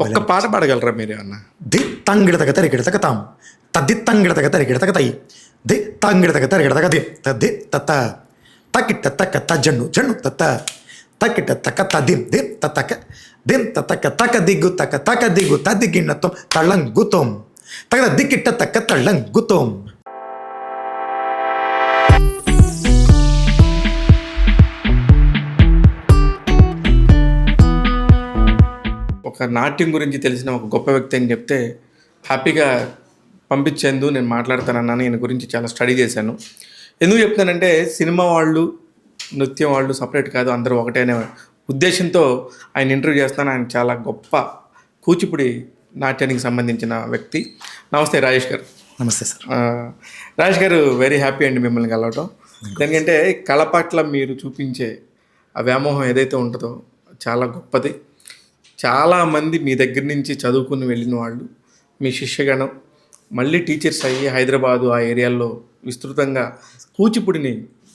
ఒక్క పాట పాడగలరా మీరు ఏమన్నా? ది తంగిడతగ తరిగిడతగ తాం తద్ది తంగిడతగ తరిగిడతగ తై ది తంగిడతగ తరిగిడతగ ది తద్ది తత్త తకిట తక్క తజ్జండు జండు తత్త తకిట తక్క తదిం దిం తతక దిం తతక తక దిగ్గు తక దిగ్గు తదిగిన్నతం తళ్ళంగుతోం తగద దిక్కిట్ట తక్క తళ్ళంగుతోం. ఒక నాట్యం గురించి తెలిసిన ఒక గొప్ప వ్యక్తి అని చెప్తే హ్యాపీగా పంపించేందు నేను మాట్లాడతానన్నాను. ఈయన గురించి చాలా స్టడీ చేశాను. ఎందుకు చెప్తానంటే సినిమా వాళ్ళు నృత్యం వాళ్ళు సపరేట్ కాదు, అందరూ ఒకటే అనే ఉద్దేశంతో ఆయన ఇంటర్వ్యూ చేస్తాను. ఆయన చాలా గొప్ప కూచిపూడి నాట్యానికి సంబంధించిన వ్యక్తి. నమస్తే రాజేష్ గారు. నమస్తే సార్. రాజేష్ గారు, వెరీ హ్యాపీ అండి మిమ్మల్ని కలవటం. ఎందుకంటే కళ పట్ల మీరు చూపించే ఆ వ్యామోహం ఏదైతే ఉంటుందో చాలా గొప్పది. చాలామంది మీ దగ్గర నుంచి చదువుకుని వెళ్ళిన వాళ్ళు, మీ శిష్యగణం మళ్ళీ టీచర్స్ అయ్యి హైదరాబాదు ఆ ఏరియాల్లో విస్తృతంగా కూచిపూడిని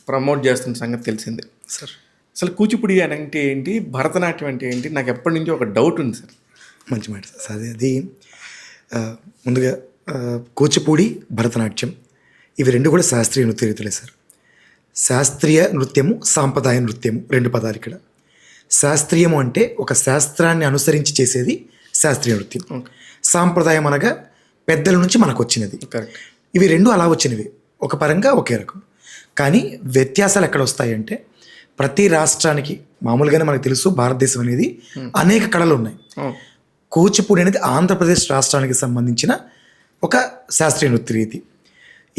ప్రమోట్ చేస్తున్న సంగతి తెలిసిందే సార్. అసలు కూచిపూడి అని అంటే ఏంటి, భరతనాట్యం అంటే ఏంటి, నాకు ఎప్పటి నుంచో ఒక డౌట్ ఉంది సార్. మంచి మాట సార్. అది ముందుగా కూచిపూడి, భరతనాట్యం ఇవి రెండు కూడా శాస్త్రీయ నృత్య రీతులే సార్. శాస్త్రీయ నృత్యము, సాంప్రదాయ నృత్యము రెండు పదాలు ఇక్కడ. శాస్త్రీయము అంటే ఒక శాస్త్రాన్ని అనుసరించి చేసేది శాస్త్రీయ నృత్యం. సాంప్రదాయం అనగా పెద్దల నుంచి మనకు వచ్చినది. ఇవి రెండు అలా వచ్చినవి, ఒక పరంగా ఒకే రకం. కానీ వ్యత్యాసాలు ఎక్కడ వస్తాయంటే ప్రతి రాష్ట్రానికి మామూలుగానే మనకు తెలుసు భారతదేశం అనేది అనేక కళలు ఉన్నాయి. కూచిపూడి అనేది ఆంధ్రప్రదేశ్ రాష్ట్రానికి సంబంధించిన ఒక శాస్త్రీయ నృత్య రీతి.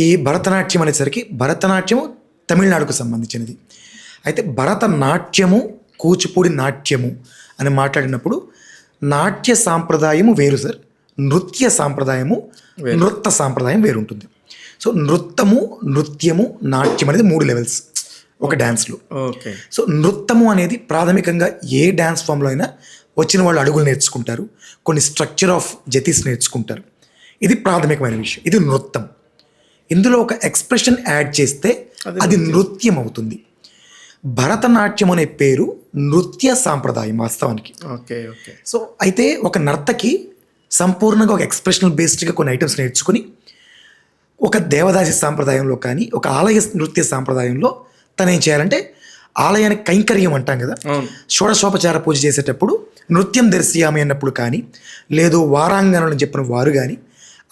ఈ భరతనాట్యం అనేసరికి భరతనాట్యము తమిళనాడుకు సంబంధించినది. అయితే భరతనాట్యము, కూచిపూడి నాట్యము అని మాట్లాడినప్పుడు నాట్య సాంప్రదాయము వేరు సార్, నృత్య సాంప్రదాయము, నృత్య సాంప్రదాయం వేరు ఉంటుంది. సో నృత్యము, నాట్యం అనేది 3 లెవెల్స్ ఒక డ్యాన్స్లో. సో నృత్యము అనేది ప్రాథమికంగా ఏ డ్యాన్స్ ఫామ్లో అయినా వచ్చిన వాళ్ళు అడుగులు నేర్చుకుంటారు, కొన్ని స్ట్రక్చర్ ఆఫ్ జతీస్ నేర్చుకుంటారు. ఇది ప్రాథమికమైన విషయం, ఇది నృత్యం. ఇందులో ఒక ఎక్స్ప్రెషన్ యాడ్ చేస్తే అది నృత్యం అవుతుంది. భరతనాట్యం అనే పేరు నృత్య సాంప్రదాయం వాస్తవానికి. సో అయితే ఒక నర్తకి సంపూర్ణంగా ఒక ఎక్స్ప్రెషనల్ బేస్డ్గా కొన్ని ఐటమ్స్ నేర్చుకుని ఒక దేవదాసి సాంప్రదాయంలో కానీ ఒక ఆలయ నృత్య సాంప్రదాయంలో తను ఏం చేయాలంటే ఆలయానికి కైంకర్యం అంటాం కదా, షోడశోపచార పూజ చేసేటప్పుడు నృత్యం దర్శయామి అన్నప్పుడు కానీ, లేదు వారాంగణలు చెప్పిన వారు కానీ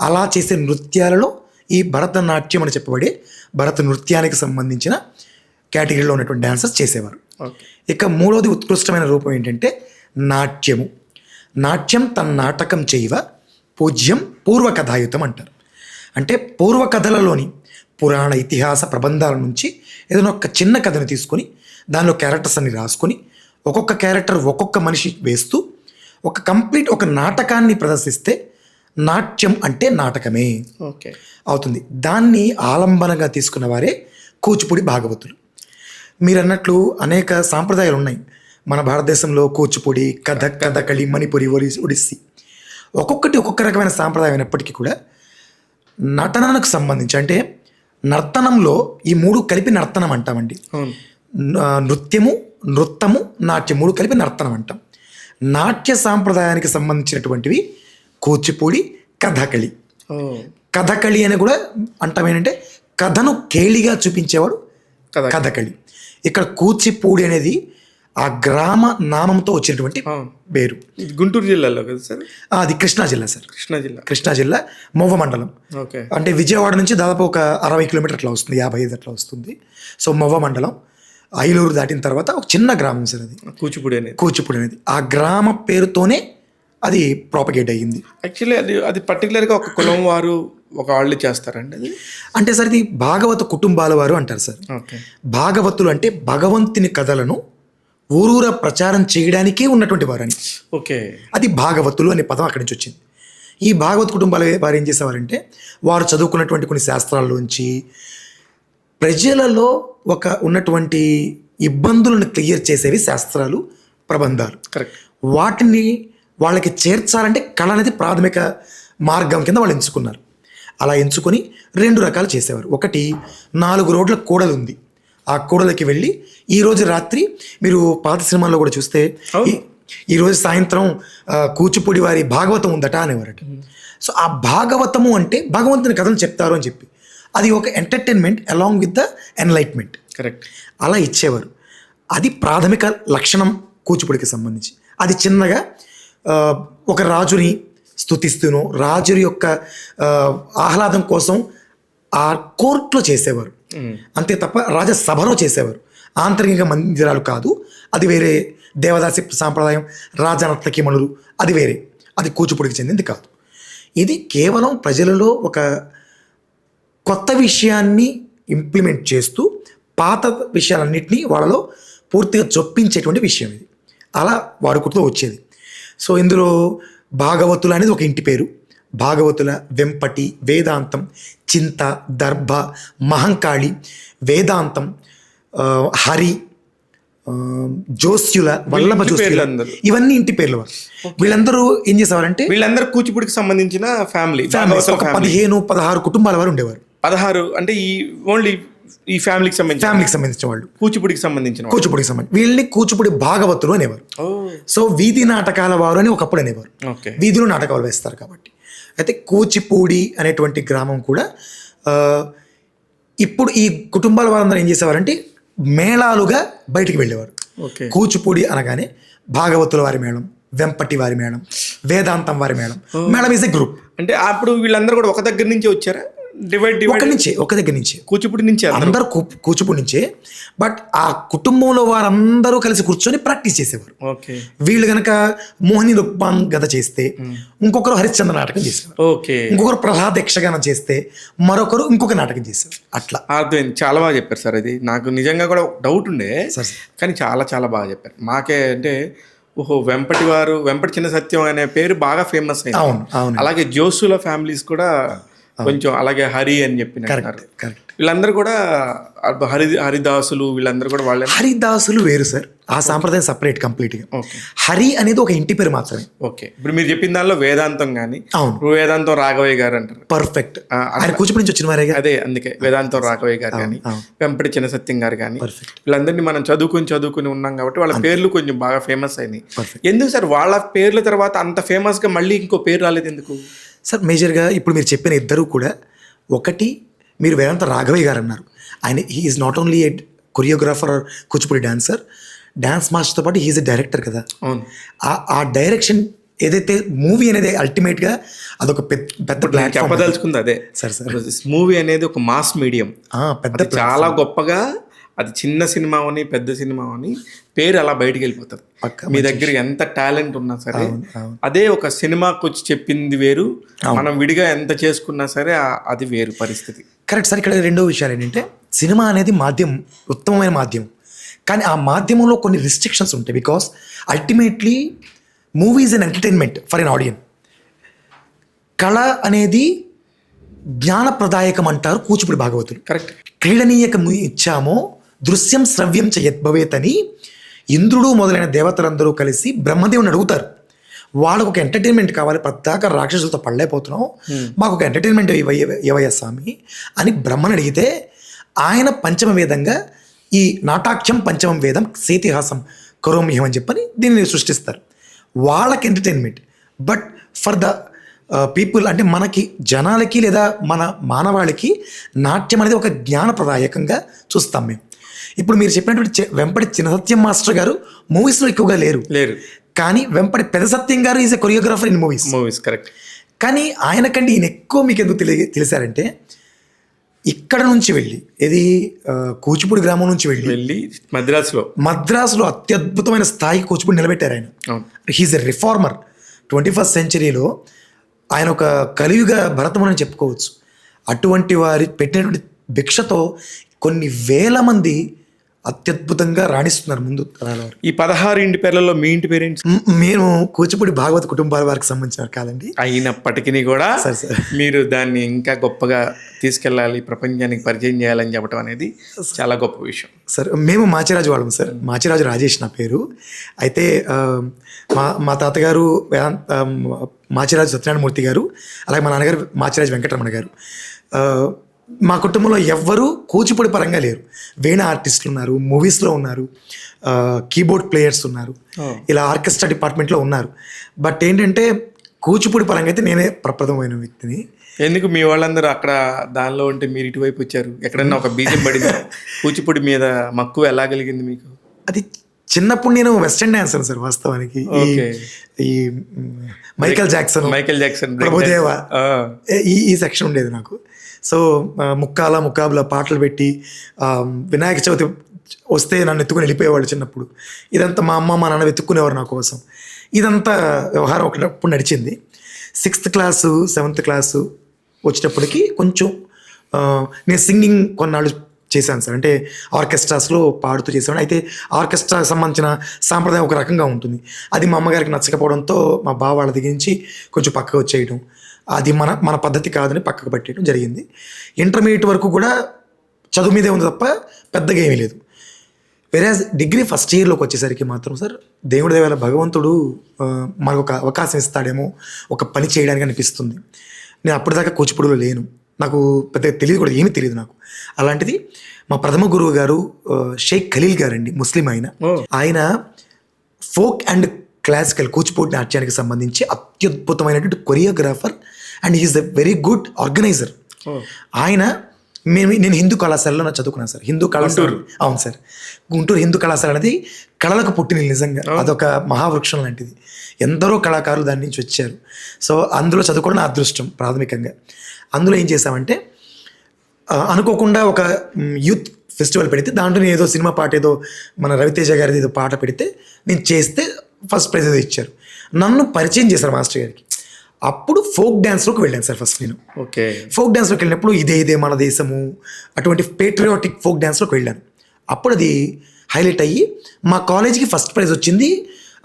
అలా చేసే నృత్యాలలో ఈ భరతనాట్యం అని చెప్పబడే భరత నృత్యానికి సంబంధించిన కేటగిరీలో ఉన్నటువంటి డాన్సర్స్ చేసేవారు. ఇక మూడవది ఉత్కృష్టమైన రూపం ఏంటంటే నాట్యము. నాట్యం తన నాటకం చేయవ పూజ్యం పూర్వకథాయుతం అంటారు. అంటే పూర్వకథలలోని పురాణ ఇతిహాస ప్రబంధాల నుంచి ఏదైనా ఒక చిన్న కథను తీసుకొని దానిలో క్యారెక్టర్స్ అన్ని రాసుకొని ఒక్కొక్క క్యారెక్టర్ ఒక్కొక్క మనిషి వేస్తూ ఒక కంప్లీట్ ఒక నాటకాన్ని ప్రదర్శిస్తే నాట్యం అంటే నాటకమే అవుతుంది. దాన్ని ఆలంబనగా తీసుకున్న వారే కూచిపూడి భాగవతులు. మీరు అన్నట్లు అనేక సాంప్రదాయాలు ఉన్నాయి మన భారతదేశంలో. కూచిపూడి, కథక్, కథకళి, మణిపురి, ఒడిస్సీ ఒక్కొక్కటి ఒక్కొక్క రకమైన సాంప్రదాయం అయినప్పటికీ కూడా నటనకు సంబంధించి అంటే నర్తనంలో ఈ 3 కలిపి నర్తనం అంటామండి. నృత్యము, నృత్తము, నాట్యం 3 కలిపి నర్తనం అంటాం. నాట్య సాంప్రదాయానికి సంబంధించినటువంటివి కూచిపూడి, కథకళి. కథకళి అని కూడా అంటాం. ఏంటంటే కథను కేళిగా చూపించేవాడు కథకళి. ఇక్కడ కూచిపూడి అనేది ఆ గ్రామ నామంతో వచ్చినటువంటి పేరు. గుంటూరు జిల్లాలో కదా సార్? అది కృష్ణా జిల్లా సార్. కృష్ణా జిల్లా మొవ్వ మండలం. అంటే విజయవాడ నుంచి దాదాపు ఒక 60 కిలోమీటర్ అట్లా వస్తుంది, 55 అట్లా వస్తుంది. సో మొవ్వ మండలం, ఐలూరు దాటిన తర్వాత ఒక చిన్న గ్రామం సార్ అది కూచిపూడి అనేది. ఆ గ్రామ పేరుతోనే అది ప్రాపగేట్ అయ్యింది. యాక్చువల్లీ అది పర్టికులర్గా ఒక కులం వారు ఒక వాళ్ళు చేస్తారండి అది. అంటే సార్ ఇది భాగవత కుటుంబాల వారు అంటారు సార్. భాగవతులు అంటే భగవంతుని కథలను ఊరూరా ప్రచారం చేయడానికే ఉన్నటువంటి వారని. అది భాగవతులు అనే పదం అక్కడి నుంచి వచ్చింది. ఈ భాగవత కుటుంబాల వారు ఏం చేసేవారంటే వారు చదువుకున్నటువంటి కొన్ని శాస్త్రాల్లోంచి ప్రజలలో ఒక ఉన్నటువంటి ఇబ్బందులను క్లియర్ చేసేవి శాస్త్రాలు, ప్రబంధాలు. వాటిని వాళ్ళకి చేర్చాలంటే కళ అనేది ప్రాథమిక మార్గం కింద వాళ్ళు ఎంచుకున్నారు. అలా ఎంచుకొని 2 రకాలు చేసేవారు. ఒకటి 4 రోడ్ల కూడలు ఉంది, ఆ కూడలకి వెళ్ళి ఈరోజు రాత్రి మీరు పాత సినిమాల్లో కూడా చూస్తే ఈరోజు సాయంత్రం కూచిపూడి వారి భాగవతం ఉందట అనేవారట. సో ఆ భాగవతము అంటే భగవంతుని కథలు చెప్తారు అని చెప్పి అది ఒక entertainment along with the enlightenment. Correct. అలా ఇచ్చేవారు. అది ప్రాథమిక లక్షణం కూచిపూడికి సంబంధించి. అది చిన్నగా ఒక రాజుని స్తుతిస్తూనో రాజు యొక్క ఆహ్లాదం కోసం ఆ కోర్టులో చేసేవారు, అంతే తప్ప రాజసభలో చేసేవారు. ఆంతరిక మందిరాలు కాదు, అది వేరే. దేవదాసి సాంప్రదాయం, రాజనర్తకిమణులు, అది వేరే. అది కూచిపూడికి చెందింది కాదు. ఇది కేవలం ప్రజలలో ఒక కొత్త విషయాన్ని ఇంప్లిమెంట్ చేస్తూ పాత విషయాలన్నింటినీ వాళ్ళలో పూర్తిగా చొప్పించేటువంటి విషయం ఇది. అలా వాడుకుంటూ వచ్చేది. సో ఇందులో భాగవతులు అనేది ఒక ఇంటి పేరు. భాగవతుల, వెంపటి, వేదాంతం, చింత, దర్భ, మహంకాళి, వేదాంతం, హరి, జోస్యుల, వల్లభ జోస్యుల, ఇవన్నీ ఇంటి పేర్లు. వీళ్ళందరూ ఏం చేసేవారంటే వీళ్ళందరూ కూచిపూడికి సంబంధించిన ఫ్యామిలీ. ఒక 15-16 కుటుంబాల వారు ఉండేవారు. 16 అంటే ఈ ఓన్లీ ఈ ఫ్యామిలీకి సంబంధించిన వాళ్ళు, కూచిపూడికి సంబంధించిన వీళ్ళని కూచిపూడి భాగవతులు అనేవారు. సో వీధి నాటకాల వారు అని ఒకప్పుడు అనేవారు. వీధిలో నాటకాలు వేస్తారు కాబట్టి. అయితే కూచిపూడి అనేటువంటి గ్రామం కూడా ఇప్పుడు ఈ కుటుంబాల వారందరూ ఏం చేసేవారంటే మేళాలుగా బయటికి వెళ్ళేవారు. కూచిపూడి అనగానే భాగవతుల వారి మేళం, వెంపటి వారి మేళం, వేదాంతం వారి మేళం. మేళం ఈజ్ ఎ గ్రూప్. అంటే అప్పుడు వీళ్ళందరూ కూడా ఒక దగ్గర నుంచి వచ్చారా? ఒక దగ్గర నుంచి కూచిపూడి నుంచి అందరూ కూచిపూడి నుంచే. బట్ ఆ కుటుంబంలో వారందరూ కలిసి కూర్చొని ప్రాక్టీస్ చేసేవారు. వీళ్ళు కనుక మోహిని రుక్మాన్ గద చేస్తే ఇంకొకరు హరిశ్చంద్ర నాటకం చేసేవారు. ఇంకొకరు ప్రహ్లాద్ యక్షగానం చేస్తే మరొకరు ఇంకొక నాటకం చేసేవారు. అట్లా అర్థమైంది. చాలా బాగా చెప్పారు సార్. అది నాకు నిజంగా కూడా డౌట్ ఉండే, కానీ చాలా చాలా బాగా చెప్పారు. మాకే అంటే ఓహో వెంపటి చిన్న సత్యం అనే పేరు బాగా ఫేమస్ అయింది. అవును. అలాగే జోసుల ఫ్యామిలీస్ కూడా కొంచెం, అలాగే హరి అని చెప్పినారు. వీళ్ళందరూ కూడా హరిదాసులు, వీళ్ళందరూ కూడా వాళ్ళే. హరిదాసులు వేరు సార్, ఆ సాంప్రదాయం సపరేట్ కంప్లీట్గా. హరి అనేది ఒక ఇంటి పేరు మాత్రమే. ఇప్పుడు మీరు చెప్పిన దానిలో వేదాంతం కానీ, వేదాంతం రాఘవయ్య గారు అంటారు. పర్ఫెక్ట్. ఆయన కూచిపూడి నుంచి వచ్చిన వారే. అదే, అందుకే వేదాంతం రాఘవయ్య గారు కానీ, వెంపటి చిన్న సత్యం గారు కానీ, వీళ్ళందరినీ మనం చదువుకుని ఉన్నాం కాబట్టి వాళ్ళ పేర్లు కొంచెం బాగా ఫేమస్ అయినాయి. ఎందుకు సార్ వాళ్ళ పేర్ల తర్వాత అంత ఫేమస్ గా మళ్ళీ ఇంకో పేరు రాలేదు ఎందుకు సార్? మేజర్గా ఇప్పుడు మీరు చెప్పిన ఇద్దరు కూడా, ఒకటి మీరు వేదాంత రాఘవయ్య గారు అన్నారు. ఆయన he is not only a choreographer or Kuchipudi dancer, dance మాస్టర్తో పాటు హీఈస్ ఎ డైరెక్టర్ కదా. ఆ డైరెక్షన్ ఏదైతే మూవీ అనేది అల్టిమేట్గా అదొక పెద్ద ప్లాట్ఫామ్. చెప్పదలుచుకుంది అదే సార్. మూవీ అనేది ఒక మాస్ మీడియం, పెద్ద చాలా గొప్పగా. అది చిన్న సినిమా అని పెద్ద సినిమా అని పేరు అలా బయటికి వెళ్ళిపోతుంది. మీ దగ్గర ఎంత టాలెంట్ ఉన్నా సరే, అదే ఒక సినిమాకి వచ్చి చెప్పింది వేరు, మనం విడిగా ఎంత చేసుకున్నా సరే అది వేరు పరిస్థితి. Correct sir. ఇక్కడ రెండో విషయాలు ఏంటంటే, సినిమా అనేది మాధ్యమం, ఉత్తమమైన మాధ్యమం. కానీ ఆ మాధ్యమంలో కొన్ని రిస్ట్రిక్షన్స్ ఉంటాయి. Because ultimately movie is an entertainment for an audience. కళ అనేది జ్ఞానప్రదాయకం అంటారు కూచిపూడి భాగవతులు. కరెక్ట్. క్రీడనీయకం ఇచ్చామో దృశ్యం శ్రవ్యం యద్భవేత్ అని ఇంద్రుడు మొదలైన దేవతలందరూ కలిసి బ్రహ్మదేవుని అడుగుతారు. వాళ్ళకు ఒక ఎంటర్టైన్మెంట్ కావాలి, పద్దాక రాక్షసులతో పడలేకపోతున్నాం, మాకు ఒక ఎంటర్టైన్మెంట్ ఇవ్వయ్య స్వామి అని బ్రహ్మని అడిగితే, ఆయన పంచమ వేదంగా ఈ నాటాఖ్యం పంచమం వేదం సేతిహాసం కరోమ్యం అని చెప్పని దీన్ని సృష్టిస్తారు. వాళ్ళకి entertainment. But for the people, అంటే మనకి జనాలకి లేదా మన మానవాళికి నాట్యం అనేది ఒక జ్ఞానప్రదాయకంగా చూస్తాం మేము. ఇప్పుడు మీరు చెప్పినటువంటి వెంపటి చిన్న సత్యం మాస్టర్ గారు మూవీస్లో ఎక్కువగా లేరు, కానీ వెంపటి పెద్ద సత్యం గారు is a choreographer in movies. Correct. కానీ ఆయన కంటే ఈయన ఎక్కువ మీకు ఎందుకు తెలిసారంటే, ఇక్కడ నుంచి వెళ్ళి ఇది కూచిపూడి గ్రామం నుంచి వెళ్ళి మద్రాసులో అత్యద్భుతమైన స్థాయికి కూచిపూడి నిలబెట్టారు ఆయన. హీఈస్ ఎ రిఫార్మర్. 21st centuryలో ఆయన ఒక కలియుగ భరతముని అని చెప్పుకోవచ్చు. అటువంటి వారి పెట్టినటువంటి భిక్షతో కొన్ని వేల మంది అత్యద్భుతంగా రాణిస్తున్నారు ముందు తరాల వారు. ఈ 16 ఇంటి పేర్లలో మీ ఇంటి పేరెంట్స్? మేము కూచిపూడి భాగవత కుటుంబాల వారికి సంబంధించిన కాదండి. అయినప్పటికీ కూడా మీరు దాన్ని ఇంకా గొప్పగా తీసుకెళ్ళాలి, ప్రపంచానికి పరిచయం చేయాలని చెప్పడం అనేది చాలా గొప్ప విషయం సార్. మేము మాచిరాజు వాళ్ళం సార్. మాచిరాజు రాజేష్ నా పేరు. అయితే మా తాతగారు మాచిరాజు సత్యనారాయణమూర్తి గారు, అలాగే మా నాన్నగారు మాచిరాజు వెంకటరమణ గారు. మా కుటుంబంలో ఎవ్వరూ కూచిపూడి పరంగా లేరు. వీణ ఆర్టిస్టులు ఉన్నారు, మూవీస్లో ఉన్నారు, కీబోర్డ్ ప్లేయర్స్ ఉన్నారు, ఇలా ఆర్కెస్ట్రా డిపార్ట్మెంట్లో ఉన్నారు. బట్ ఏంటంటే కూచిపూడి పరంగా అయితే నేనే ప్రప్రథమైన వ్యక్తిని. ఎందుకు మీ వాళ్ళందరూ అక్కడ దానిలో ఉంటే మీరు ఇటువైపు వచ్చారు? ఎక్కడన్నా ఒక బీజం పడింది కూచిపూడి మీద మక్కువ ఎలా కలిగింది మీకు? అది చిన్నప్పుడు నేను వెస్టర్న్ డాన్సర్ సార్ వాస్తవానికి. ఈ మైకేల్ జాక్సన్, ప్రభుదేవ, ఈ సెక్షన్ ఉండేది నాకు. సో ముక్కాబుల పాటలు పెట్టి వినాయక చవితి వస్తే నన్ను ఎత్తుకుని వెళ్ళిపోయేవాళ్ళు చిన్నప్పుడు. ఇదంతా మా అమ్మ మా నాన్న వెతుక్కునేవారు నా కోసం. ఇదంతా వ్యవహారం ఒకటప్పుడు నడిచింది. 6th క్లాసు 7th క్లాసు వచ్చేటప్పటికి కొంచెం నేను సింగింగ్ కొన్నాళ్ళు చేశాను సార్. అంటే ఆర్కెస్ట్రాస్లో పాడుతూ చేశాను. అయితే ఆర్కెస్ట్రాకి సంబంధించిన సాంప్రదాయం ఒక రకంగా ఉంటుంది. అది మా అమ్మగారికి నచ్చకపోవడంతో మా బావ వాళ్ళ దగ్గర నుంచి కొంచెం పక్కకు వచ్చేయడం, అది మన పద్ధతి కాదని పక్కకు పెట్టేయడం జరిగింది. ఇంటర్మీడియట్ వరకు కూడా చదువు మీదే ఉంది తప్ప పెద్దగా ఏమీ లేదు. వెరాజ్ డిగ్రీ ఫస్ట్ ఇయర్లోకి వచ్చేసరికి మాత్రం సార్ దేవుడి దయ వల్ల భగవంతుడు మనకు ఒక అవకాశం ఇస్తాడేమో ఒక పని చేయడానికి అనిపిస్తుంది. నేను అప్పటిదాకా కూచిపూడిలో లేను, నాకు పెద్దగా తెలియదు కూడా, ఏమీ తెలియదు నాకు. అలాంటిది మా ప్రథమ గురువు గారు షేక్ ఖలీల్ గారండి, ముస్లిం ఆయన ఫోక్ అండ్ క్లాసికల్ కూచిపూడి నాట్యానికి సంబంధించి అత్యద్భుతమైనటువంటి choreographer and is a very good organiser. ఆయన నేను హిందూ కళాశాలలో చదువుకున్నాను సార్. హిందూ కళాశాల, అవును సార్, గుంటూరు హిందూ కళాశాల అనేది కళలకు పుట్టిన నిజంగా అదొక మహావృక్షం లాంటిది. ఎందరో కళాకారులు దాని నుంచి వచ్చారు. సో అందులో చదువుకోవడం నా అదృష్టం ప్రాథమికంగా. అందులో ఏం చేశామంటే అనుకోకుండా ఒక యూత్ ఫెస్టివల్ పెడితే దాంట్లో నేను ఏదో సినిమా పాట, ఏదో మన రవితేజ గారిది ఏదో పాట పెడితే నేను చేస్తే ఫస్ట్ ప్రైజ్ ఏదో ఇచ్చారు. నన్ను పరిచయం చేశారు మాస్టర్ గారికి. అప్పుడు ఫోక్ డ్యాన్స్లోకి వెళ్ళాను సార్ ఫస్ట్ నేను. ఫోక్ డ్యాన్స్లోకి వెళ్ళినప్పుడు ఇదే మన దేశము అటువంటి పేట్రియాటిక్ ఫోక్ డ్యాన్స్లోకి వెళ్ళాను. అప్పుడు అది హైలైట్ అయ్యి మా కాలేజీకి ఫస్ట్ ప్రైజ్ వచ్చింది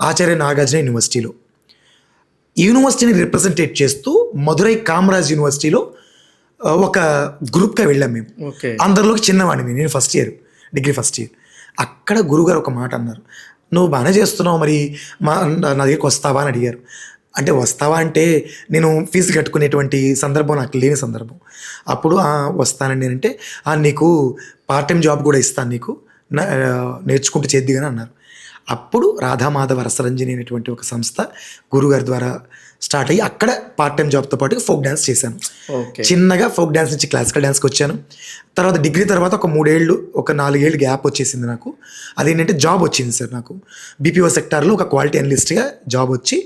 ఆచార్య నాగార్జున యూనివర్సిటీని రిప్రజెంటేట్ చేస్తూ మధురై కామరాజ్ యూనివర్సిటీలో ఒక గ్రూప్గా వెళ్ళాం మేము. అందరిలోకి చిన్నవాడిని నేను, first year, degree first year. అక్కడ గురుగారు ఒక మాట అన్నారు, నువ్వు బాగానే చేస్తున్నావు, మరి నా దగ్గరికి వస్తావా అని అడిగారు. అంటే వస్తావా అంటే నేను ఫీజు కట్టుకునేటువంటి సందర్భం నాకు లేని సందర్భం. అప్పుడు వస్తానండి అంటే నీకు పార్ట్ టైం జాబ్ కూడా ఇస్తాను, నీకు నేర్చుకుంటూ చేద్దిగాని అన్నారు. అప్పుడు రాధామాధవ రసరంజని అనేటువంటి ఒక సంస్థ గురుగారి ద్వారా స్టార్ట్ అయ్యి అక్కడ పార్ట్ టైం జాబ్తో పాటు ఫోక్ డ్యాన్స్ చేశాను. చిన్నగా ఫోక్ డ్యాన్స్ నుంచి క్లాసికల్ డ్యాన్స్కి వచ్చాను. తర్వాత డిగ్రీ తర్వాత ఒక 4 ఏళ్ళు గ్యాప్ వచ్చేసింది నాకు. అదేంటంటే జాబ్ వచ్చింది సార్ నాకు బీపీఓ సెక్టార్లో ఒక క్వాలిటీ అనలిస్ట్గా జాబ్ వచ్చి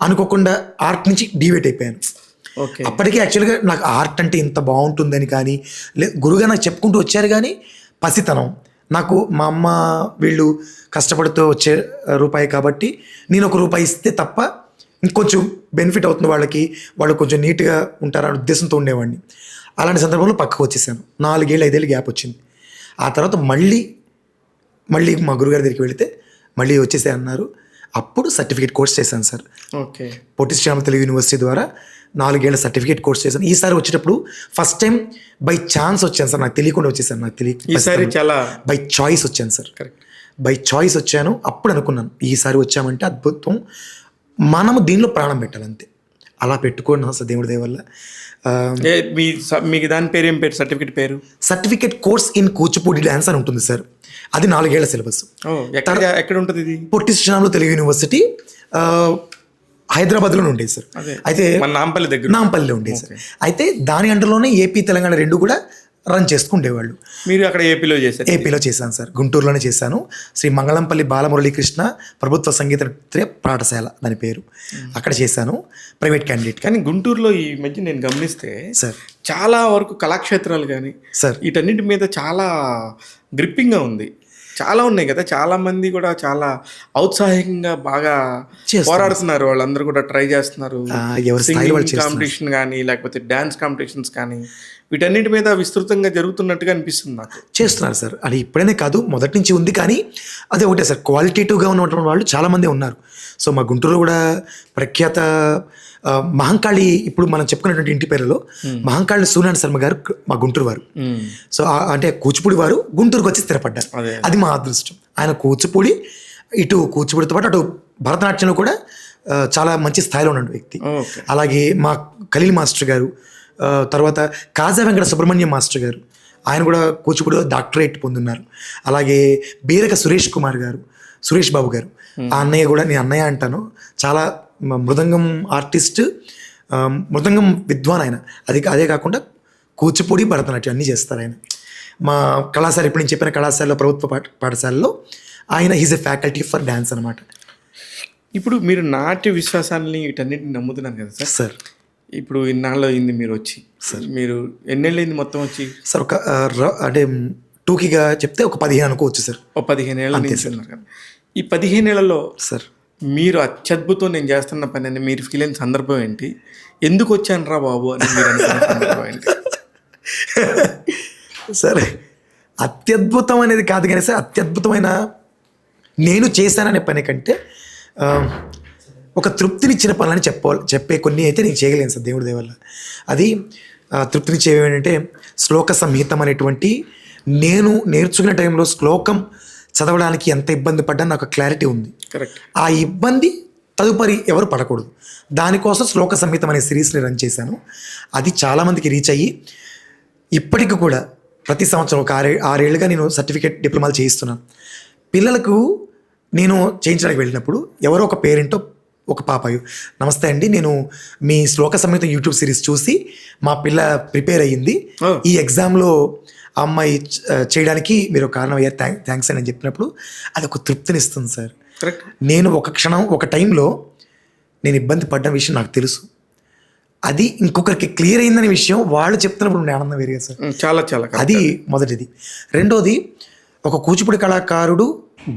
అనుకోకుండా ఆర్ట్ నుంచి డీవేట్ అయిపోయాను. అప్పటికే యాక్చువల్గా నాకు ఆర్ట్ అంటే ఇంత బాగుంటుందని కానీ గురుగా నాకు చెప్పుకుంటూ వచ్చారు, కానీ పసితనం నాకు. మా అమ్మ వీళ్ళు కష్టపడుతూ వచ్చే రూపాయి కాబట్టి నేను ₹1 ఇస్తే తప్ప ఇంకొంచెం బెనిఫిట్ అవుతుంది వాళ్ళకి, వాళ్ళు కొంచెం నీట్గా ఉంటారనే ఉద్దేశంతో ఉండేవాడిని. అలాంటి సందర్భంలో పక్కకు వచ్చేసాను. 4 ఏళ్ళు 5 ఏళ్ళు గ్యాప్ వచ్చింది. ఆ తర్వాత మళ్ళీ మా గురుగారి దగ్గరికి వెళితే మళ్ళీ వచ్చేసే అన్నారు. అప్పుడు సర్టిఫికేట్ కోర్స్ చేశాను సార్. పొట్టి శ్రీరాములు తెలుగు యూనివర్సిటీ ద్వారా 4 ఏళ్ళ సర్టిఫికేట్ కోర్స్ చేశాను. ఈసారి వచ్చేటప్పుడు ఫస్ట్ టైం బై ఛాన్స్ వచ్చాను సార్, నాకు తెలియకుండా వచ్చేసాను. నాకు బై చాయిస్ వచ్చాను సార్, బై చాయిస్ వచ్చాను. అప్పుడు అనుకున్నాను ఈసారి వచ్చామంటే అద్భుతం, మనము దీనిలో ప్రాణం పెట్టాలి అంతే. అలా పెట్టుకున్నాను సార్ దేవుడి దయ వల్ల. మీకు దాని పేరు ఏం పేరు? Certificate course in Kuchipudi dance అని ఉంటుంది సార్. అది 4 ఏళ్ల సిలబస్. ఎక్కడ ఉంటుంది ఇది? పొట్టి శ్రీరాములు తెలుగు యూనివర్సిటీ హైదరాబాద్లోనే ఉండేది సార్. అయితే నాంపల్లిలో ఉండేది సార్. అయితే దాని అండర్లోనే ఏపీ తెలంగాణ 2 కూడా రన్ చేసుకుండేవాళ్ళు. మీరు అక్కడ ఏపీలో చేశాను సార్, గుంటూరులోనే చేశాను. శ్రీ మంగళంపల్లి బాలమురళీకృష్ణ ప్రభుత్వ సంగీత నృత్య పాఠశాల దాని పేరు, అక్కడ చేశాను ప్రైవేట్ క్యాండిడేట్. కానీ గుంటూరులో ఈ మధ్య నేను గమనిస్తే సార్ చాలా వరకు కళాక్షేత్రాలు కానీ సార్ వీటన్నిటి మీద చాలా గ్రిప్పింగ్గా ఉంది. చాలా ఉన్నాయి కదా, చాలా మంది కూడా చాలా ఔత్సాహికంగా బాగా పోరాడుతున్నారు. వాళ్ళందరూ కూడా ట్రై చేస్తున్నారు. కాంపిటీషన్ కానీ లేకపోతే డ్యాన్స్ కాంపిటీషన్స్ కానీ వీటన్నిటి మీద విస్తృతంగా జరుగుతున్నట్టుగా అనిపిస్తుంది నాకు. చేస్తున్నారు సార్. అది ఇప్పుడైనా కాదు, మొదటి నుంచి ఉంది. కానీ అదే ఒకటే సార్, క్వాలిటేటివ్గా ఉన్నటువంటి వాళ్ళు చాలామంది ఉన్నారు. సో మా గుంటూరులో కూడా ప్రఖ్యాత మహంకాళి, ఇప్పుడు మనం చెప్పుకున్నటువంటి ఇంటి పేరులో మహంకాళి సూర్యనారాయణ శర్మ గారు మా గుంటూరు వారు. సో అంటే కూచిపూడి వారు గుంటూరుకు వచ్చి స్థిరపడ్డారు. అది మా అదృష్టం. ఆయన కూచిపూడి, ఇటు కూచిపూడితో పాటు అటు భరతనాట్యంలో కూడా చాలా మంచి స్థాయిలో ఉన్న వ్యక్తి. అలాగే మా ఖలీల్ మాస్టర్ గారు తర్వాత కాజా వెంకట సుబ్రహ్మణ్యం మాస్టర్ గారు, ఆయన కూడా కూచిపూడిలో డాక్టరేట్ పొందున్నారు. అలాగే బీరక సురేష్ కుమార్ గారు, సురేష్ బాబు గారు, ఆ అన్నయ్య కూడా నేను అన్నయ్య అంటాను, చాలా మృదంగం ఆర్టిస్ట్, మృదంగం విద్వాన్ ఆయన. అదే కాకుండా కూచిపూడి, భరతనాట్యం అన్నీ చేస్తారు ఆయన. మా కళాశాల, ఇప్పుడు నేను చెప్పిన కళాశాలలో, ప్రభుత్వ పాఠశాలలో ఆయన is a faculty for dance అనమాట. ఇప్పుడు మీరు నాట్య విశ్వాసాన్ని వీటన్నిటిని నమ్ముతున్నారు కదా సార్. సార్ ఇప్పుడు ఇన్నాళ్ళు అయింది మీరు వచ్చి, మీరు ఎన్నేళ్ళు అయింది మొత్తం వచ్చి? సార్ ఒక అంటే టూకీగా చెప్తే ఒక 15 అనుకోవచ్చు సార్. ఒక 15 ఏళ్ళ నుంచి ఉన్నారు కదా. ఈ 15 ఏళ్లలో సార్ మీరు అత్యద్భుతం నేను చేస్తున్న పని అని మీరు ఫీల్ అయిన సందర్భం ఏంటి? ఎందుకు వచ్చాను రా బాబు అని మీరు అనుకున్న సందర్భం ఏంటి? సరే, అత్యద్భుతం అనేది కాదు కానీ సార్, అత్యద్భుతమైన నేను చేశాననే పని కంటే ఒక తృప్తినిచ్చిన పనులని చెప్పే కొన్ని అయితే నేను చేయగలేను సార్, దేవుడి దయ వల్ల. అది తృప్తినిచ్చేవి ఏంటంటే శ్లోక సంహితం అనేటువంటి, నేను నేర్చుకునే టైంలో శ్లోకం చదవడానికి ఎంత ఇబ్బంది పడ్డా నాకు క్లారిటీ ఉంది. కరెక్ట్. ఆ ఇబ్బంది తదుపరి ఎవరు పడకూడదు, దానికోసం శ్లోక సంహితం అనే సిరీస్ని రన్ చేశాను. అది చాలామందికి రీచ్ అయ్యి ఇప్పటికి కూడా ప్రతి సంవత్సరం ఒక 6 ఏళ్ళుగా నేను సర్టిఫికేట్ డిప్లొమాలు చేయిస్తున్నాను. పిల్లలకు నేను చేయించడానికి వెళ్ళినప్పుడు ఎవరో ఒక పేరెంటో ఒక పాపాయు, నమస్తే అండి, నేను మీ శ్లోక సంహిత యూట్యూబ్ సిరీస్ చూసి మా పిల్ల ప్రిపేర్ అయ్యింది, ఈ ఎగ్జామ్లో ఆ అమ్మాయి చేయడానికి మీరు కారణం అయ్యారు, థ్యాంక్స్ అని చెప్పినప్పుడు అది ఒక తృప్తినిస్తుంది సార్. కరెక్ట్. నేను ఒక క్షణం, ఒక టైంలో నేను ఇబ్బంది పడ్డ విషయం నాకు తెలుసు, అది ఇంకొకరికి క్లియర్ అయిందనే విషయం వాళ్ళు చెప్తున్నప్పుడు ఉండే ఆనందం వేరే సార్. చాలా చాలా అది మొదటిది. రెండోది, ఒక కూచిపూడి కళాకారుడు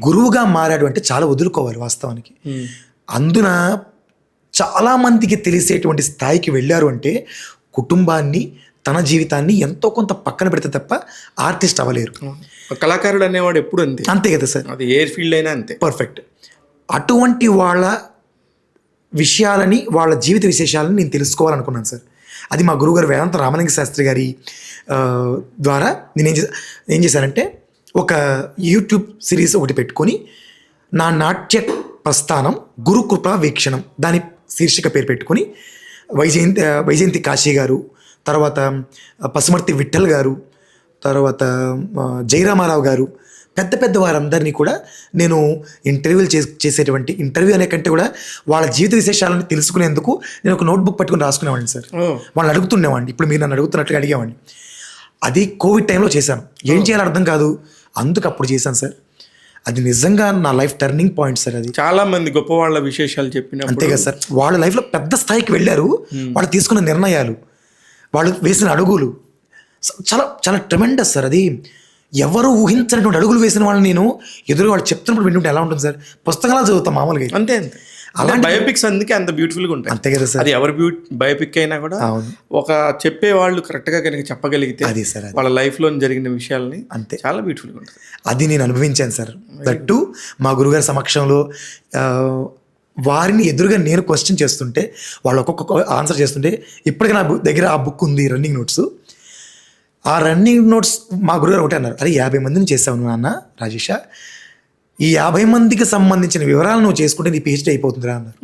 గురువుగా మారాడు అంటే చాలా వదులుకోవాలి వాస్తవానికి. అందున చాలామందికి తెలిసేటువంటి స్థాయికి వెళ్ళారు అంటే కుటుంబాన్ని, తన జీవితాన్ని ఎంతో కొంత పక్కన పెడితే తప్ప ఆర్టిస్ట్ అవ్వలేరు. కళాకారుడు అనేవాడు ఎప్పుడు అంతే, అంతే కదా సార్, అది ఏ ఫీల్డ్ అయినా అంతే. పర్ఫెక్ట్. అటువంటి వాళ్ళ విషయాలని, వాళ్ళ జీవిత విశేషాలని నేను తెలుసుకోవాలనుకున్నాను సార్. అది మా గురువుగారు వేదాంత రామలింగ శాస్త్రి గారి ద్వారా నేను ఏం చేశానంటే ఒక యూట్యూబ్ సిరీస్ ఒకటి పెట్టుకొని, నా నాట్య ప్రస్థానం గురుకృపా వీక్షణం, దాని శీర్షిక పేరు పెట్టుకొని వైజయంతి కాశీ గారు, తర్వాత పసుమర్తి విఠల్ గారు, తర్వాత జయరామారావు గారు, పెద్ద పెద్ద వారందరినీ కూడా నేను ఇంటర్వ్యూలు చేసేటువంటి, ఇంటర్వ్యూ అనే కంటే కూడా వాళ్ళ జీవిత విశేషాలను తెలుసుకునేందుకు నేను ఒక నోట్బుక్ పట్టుకుని రాసుకునేవాడిని సార్. వాళ్ళు అడుగుతుండేవాడిని, ఇప్పుడు మీరు నన్ను అడుగుతున్నట్టుగా అడిగేవాడిని. అది కోవిడ్ టైంలో చేశాను, ఏం చేయాలో అర్థం కాదు, అందుకు అప్పుడు చేశాను సార్. అది నిజంగా నా లైఫ్ టర్నింగ్ పాయింట్ సార్. అది చాలా మంది గొప్ప వాళ్ళ విశేషాలు చెప్పిన, అంతే కదా సార్, వాళ్ళ లైఫ్లో పెద్ద స్థాయికి వెళ్ళారు, వాళ్ళు తీసుకున్న నిర్ణయాలు, వాళ్ళు వేసిన అడుగులు చాలా చాలా ట్రెమెండస్ సార్. అది ఎవరు ఊహించినటువంటి అడుగులు వేసిన వాళ్ళని నేను ఎదురు వాళ్ళు చెప్తున్నప్పుడు వింటుంటే ఎలా ఉంటుంది సార్, పుస్తకాలు చదువుతాం మామూలుగా. అంతే అంతే. అలాంటి బయోపిక్స్ అందుకే అంత బ్యూటిఫుల్గా ఉంటాయి. అంతే కదా సార్, అది ఎవరి బయోపిక్ అయినా కూడా ఒక చెప్పే వాళ్ళు కరెక్ట్గా కనుక చెప్పగలిగితే అది సార్, వాళ్ళ లైఫ్లో జరిగిన విషయాల్ని అంతే చాలా బ్యూటిఫుల్గా ఉంటుంది. అది నేను అనుభవించాను సార్. దట్టు మా గురుగారి సమక్షంలో వారిని ఎదురుగా నేను క్వశ్చన్ చేస్తుంటే, వాళ్ళు ఒక్కొక్క ఆన్సర్ చేస్తుంటే, ఇప్పటికీ నా దగ్గర ఆ బుక్ ఉంది, రన్నింగ్ నోట్స్. ఆ రన్నింగ్ నోట్స్ మా గురుగారు ఒకటే అన్నారు, అరే 50 మందిని చేసావు నాన్న రాజేష, ఈ 50 మందికి సంబంధించిన వివరాలు నువ్వు చేసుకుంటే నీ PhD అయిపోతుందిరా అన్నారు.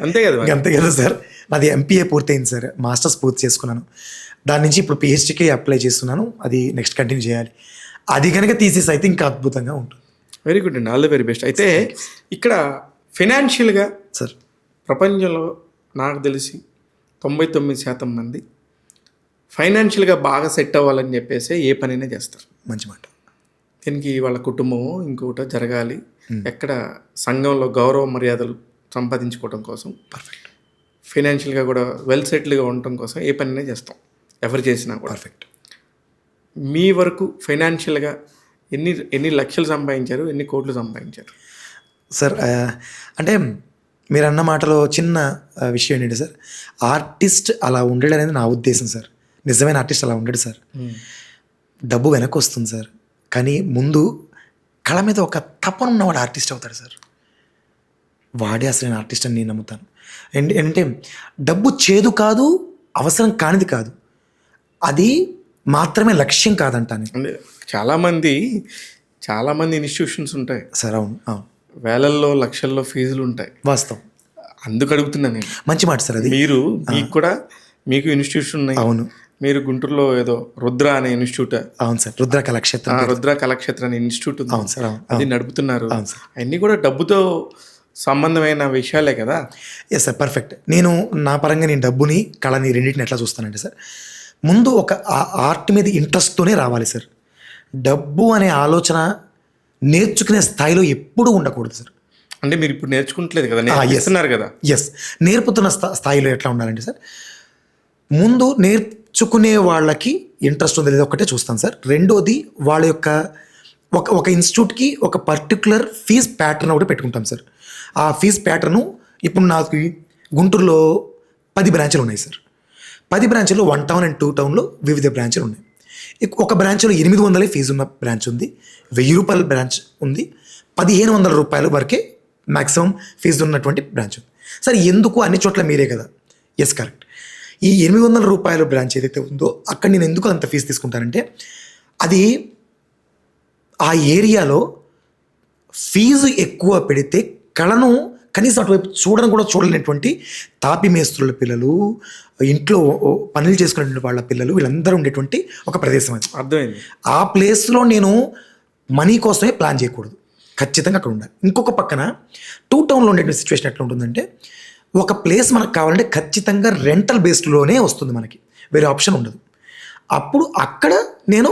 అంతే కదా, అంతే కదా సార్. నాది MPA పూర్తయింది సార్, మాస్టర్స్ పూర్తి చేసుకున్నాను, దాని నుంచి ఇప్పుడు PhDకి అప్లై చేస్తున్నాను, అది నెక్స్ట్ కంటిన్యూ చేయాలి. అది కనుక తీసేసి అయితే ఇంకా అద్భుతంగా ఉంటుంది. వెరీ గుడ్ అండి, ఆల్ ది వెరీ బెస్ట్. అయితే ఇక్కడ ఫైనాన్షియల్గా సార్ ప్రపంచంలో నాకు తెలిసి 99% మంది ఫైనాన్షియల్గా బాగా సెట్ అవ్వాలని చెప్పేసి ఏ పనైనా చేస్తారు. మంచి మాట. దీనికి వాళ్ళ కుటుంబము ఇంకొకటి జరగాలి, ఎక్కడ సంఘంలో గౌరవ మర్యాదలు సంపాదించుకోవడం కోసం, పర్ఫెక్ట్, ఫైనాన్షియల్గా కూడా వెల్ సెటిల్గా ఉండటం కోసం ఏ పనైనా చేస్తాం, ఎవరు చేసినా కూడా. పర్ఫెక్ట్. మీ వరకు ఫైనాన్షియల్గా ఎన్ని లక్షలు సంపాదించారు, ఎన్ని కోట్లు సంపాదించారు సార్? అంటే మీరు అన్న మాటలో చిన్న విషయం ఏంటంటే సార్, ఆర్టిస్ట్ అలా ఉండడం అనేది నా ఉద్దేశం సార్. నిజమైన ఆర్టిస్ట్ అలా ఉండడు సార్. డబ్బు వెనక్కి వస్తుంది సార్, కానీ ముందు కళ మీద ఒక తపన ఉన్నవాడు ఆర్టిస్ట్ అవుతాడు సార్. వాడే అసలు నేను ఆర్టిస్ట్ అని నేను నమ్ముతాను. ఏంటంటే డబ్బు చేదు కాదు, అవసరం కానిది కాదు, అది మాత్రమే లక్ష్యం కాదంటాను. చాలామంది ఇన్స్టిట్యూషన్స్ ఉంటాయి సార్. అవును అవును, వేలల్లో లక్షల్లో ఫీజులు ఉంటాయి. వాస్తవం. అందుకు అడుగుతున్నాను నేను. మంచి మాట సార్. అది మీకు కూడా మీకు ఇన్స్టిట్యూషన్ ఉన్నాయి. అవును మీరు గుంటూరులో ఏదో రుద్ర అనే ఇన్స్టిట్యూట్, అవును సార్, రుద్ర కళాక్షేత్రం. రుద్ర కళాక్షేత్ర అనే ఇన్స్టిట్యూట్ ఉంది. అవును సార్, అవును అది నడుపుతున్నారు. అవును సార్. అన్నీ కూడా డబ్బుతో సంబంధమైన విషయాలే కదా. Yes sir, perfect. నేను నా పరంగా నేను డబ్బుని కళని రెండింటిని ఎట్లా చూస్తానంటే సార్, ముందు ఒక ఆర్ట్ మీద ఇంట్రెస్ట్తోనే రావాలి సార్. డబ్బు అనే ఆలోచన నేర్చుకునే స్థాయిలో ఎప్పుడూ ఉండకూడదు సార్. అంటే మీరు ఇప్పుడు నేర్చుకుంటలేదు కదా, నేర్పిస్తున్నారు కదా. ఎస్, నేర్పుతున్న స్థాయిలో ఎట్లా ఉండాలంటే సార్, ముందు నేర్చుకునే వాళ్ళకి ఇంట్రెస్ట్ ఉందో లేదో ఒకటే చూస్తాను సార్. రెండోది వాళ్ళ యొక్క ఒక ఇన్స్టిట్యూట్కి ఒక పర్టికులర్ ఫీజ్ ప్యాటర్న్ ఒకటి పెట్టుకుంటాం సార్. ఆ ఫీజ్ ప్యాటర్ను ఇప్పుడు నాకు గుంటూరులో 10 బ్రాంచ్లు ఉన్నాయి సార్. 10 బ్రాంచ్లో 1 టౌన్ అండ్ 2 టౌన్లో వివిధ బ్రాంచ్లు ఉన్నాయి. ఒక బ్రాంచ్లో 800 ఫీజు ఉన్న బ్రాంచ్ ఉంది, 1000 రూపాయల బ్రాంచ్ ఉంది, 1500 రూపాయల వరకే మ్యాక్సిమం ఫీజు ఉన్నటువంటి బ్రాంచ్ ఉంది. సార్ ఎందుకు అన్ని చోట్ల మీరే కదా? Yes, correct. ఈ 800 రూపాయల బ్రాంచ్ ఏదైతే ఉందో అక్కడ నేను ఎందుకు అంత ఫీజు తీసుకుంటానంటే, అది ఆ ఏరియాలో ఫీజు ఎక్కువ పెడితే కళను కనీసం అటువైపు చూడడం కూడా చూడలేనటువంటి తాపి మేస్త్రుల పిల్లలు, ఇంట్లో పనులు చేసుకునేటువంటి వాళ్ళ పిల్లలు, వీళ్ళందరూ ఉండేటువంటి ఒక ప్రదేశం అది. అర్థమైంది. ఆ ప్లేస్లో నేను మనీ కోసమే ప్లాన్ చేయకూడదు, ఖచ్చితంగా అక్కడ ఉండాలి. ఇంకొక పక్కన 2 టౌన్లో ఉండేటువంటి సిచ్యువేషన్ ఎట్లా ఉంటుందంటే, ఒక ప్లేస్ మనకు కావాలంటే ఖచ్చితంగా రెంటల్ బేస్డ్లోనే వస్తుంది, మనకి వేరే ఆప్షన్ ఉండదు. అప్పుడు అక్కడ నేను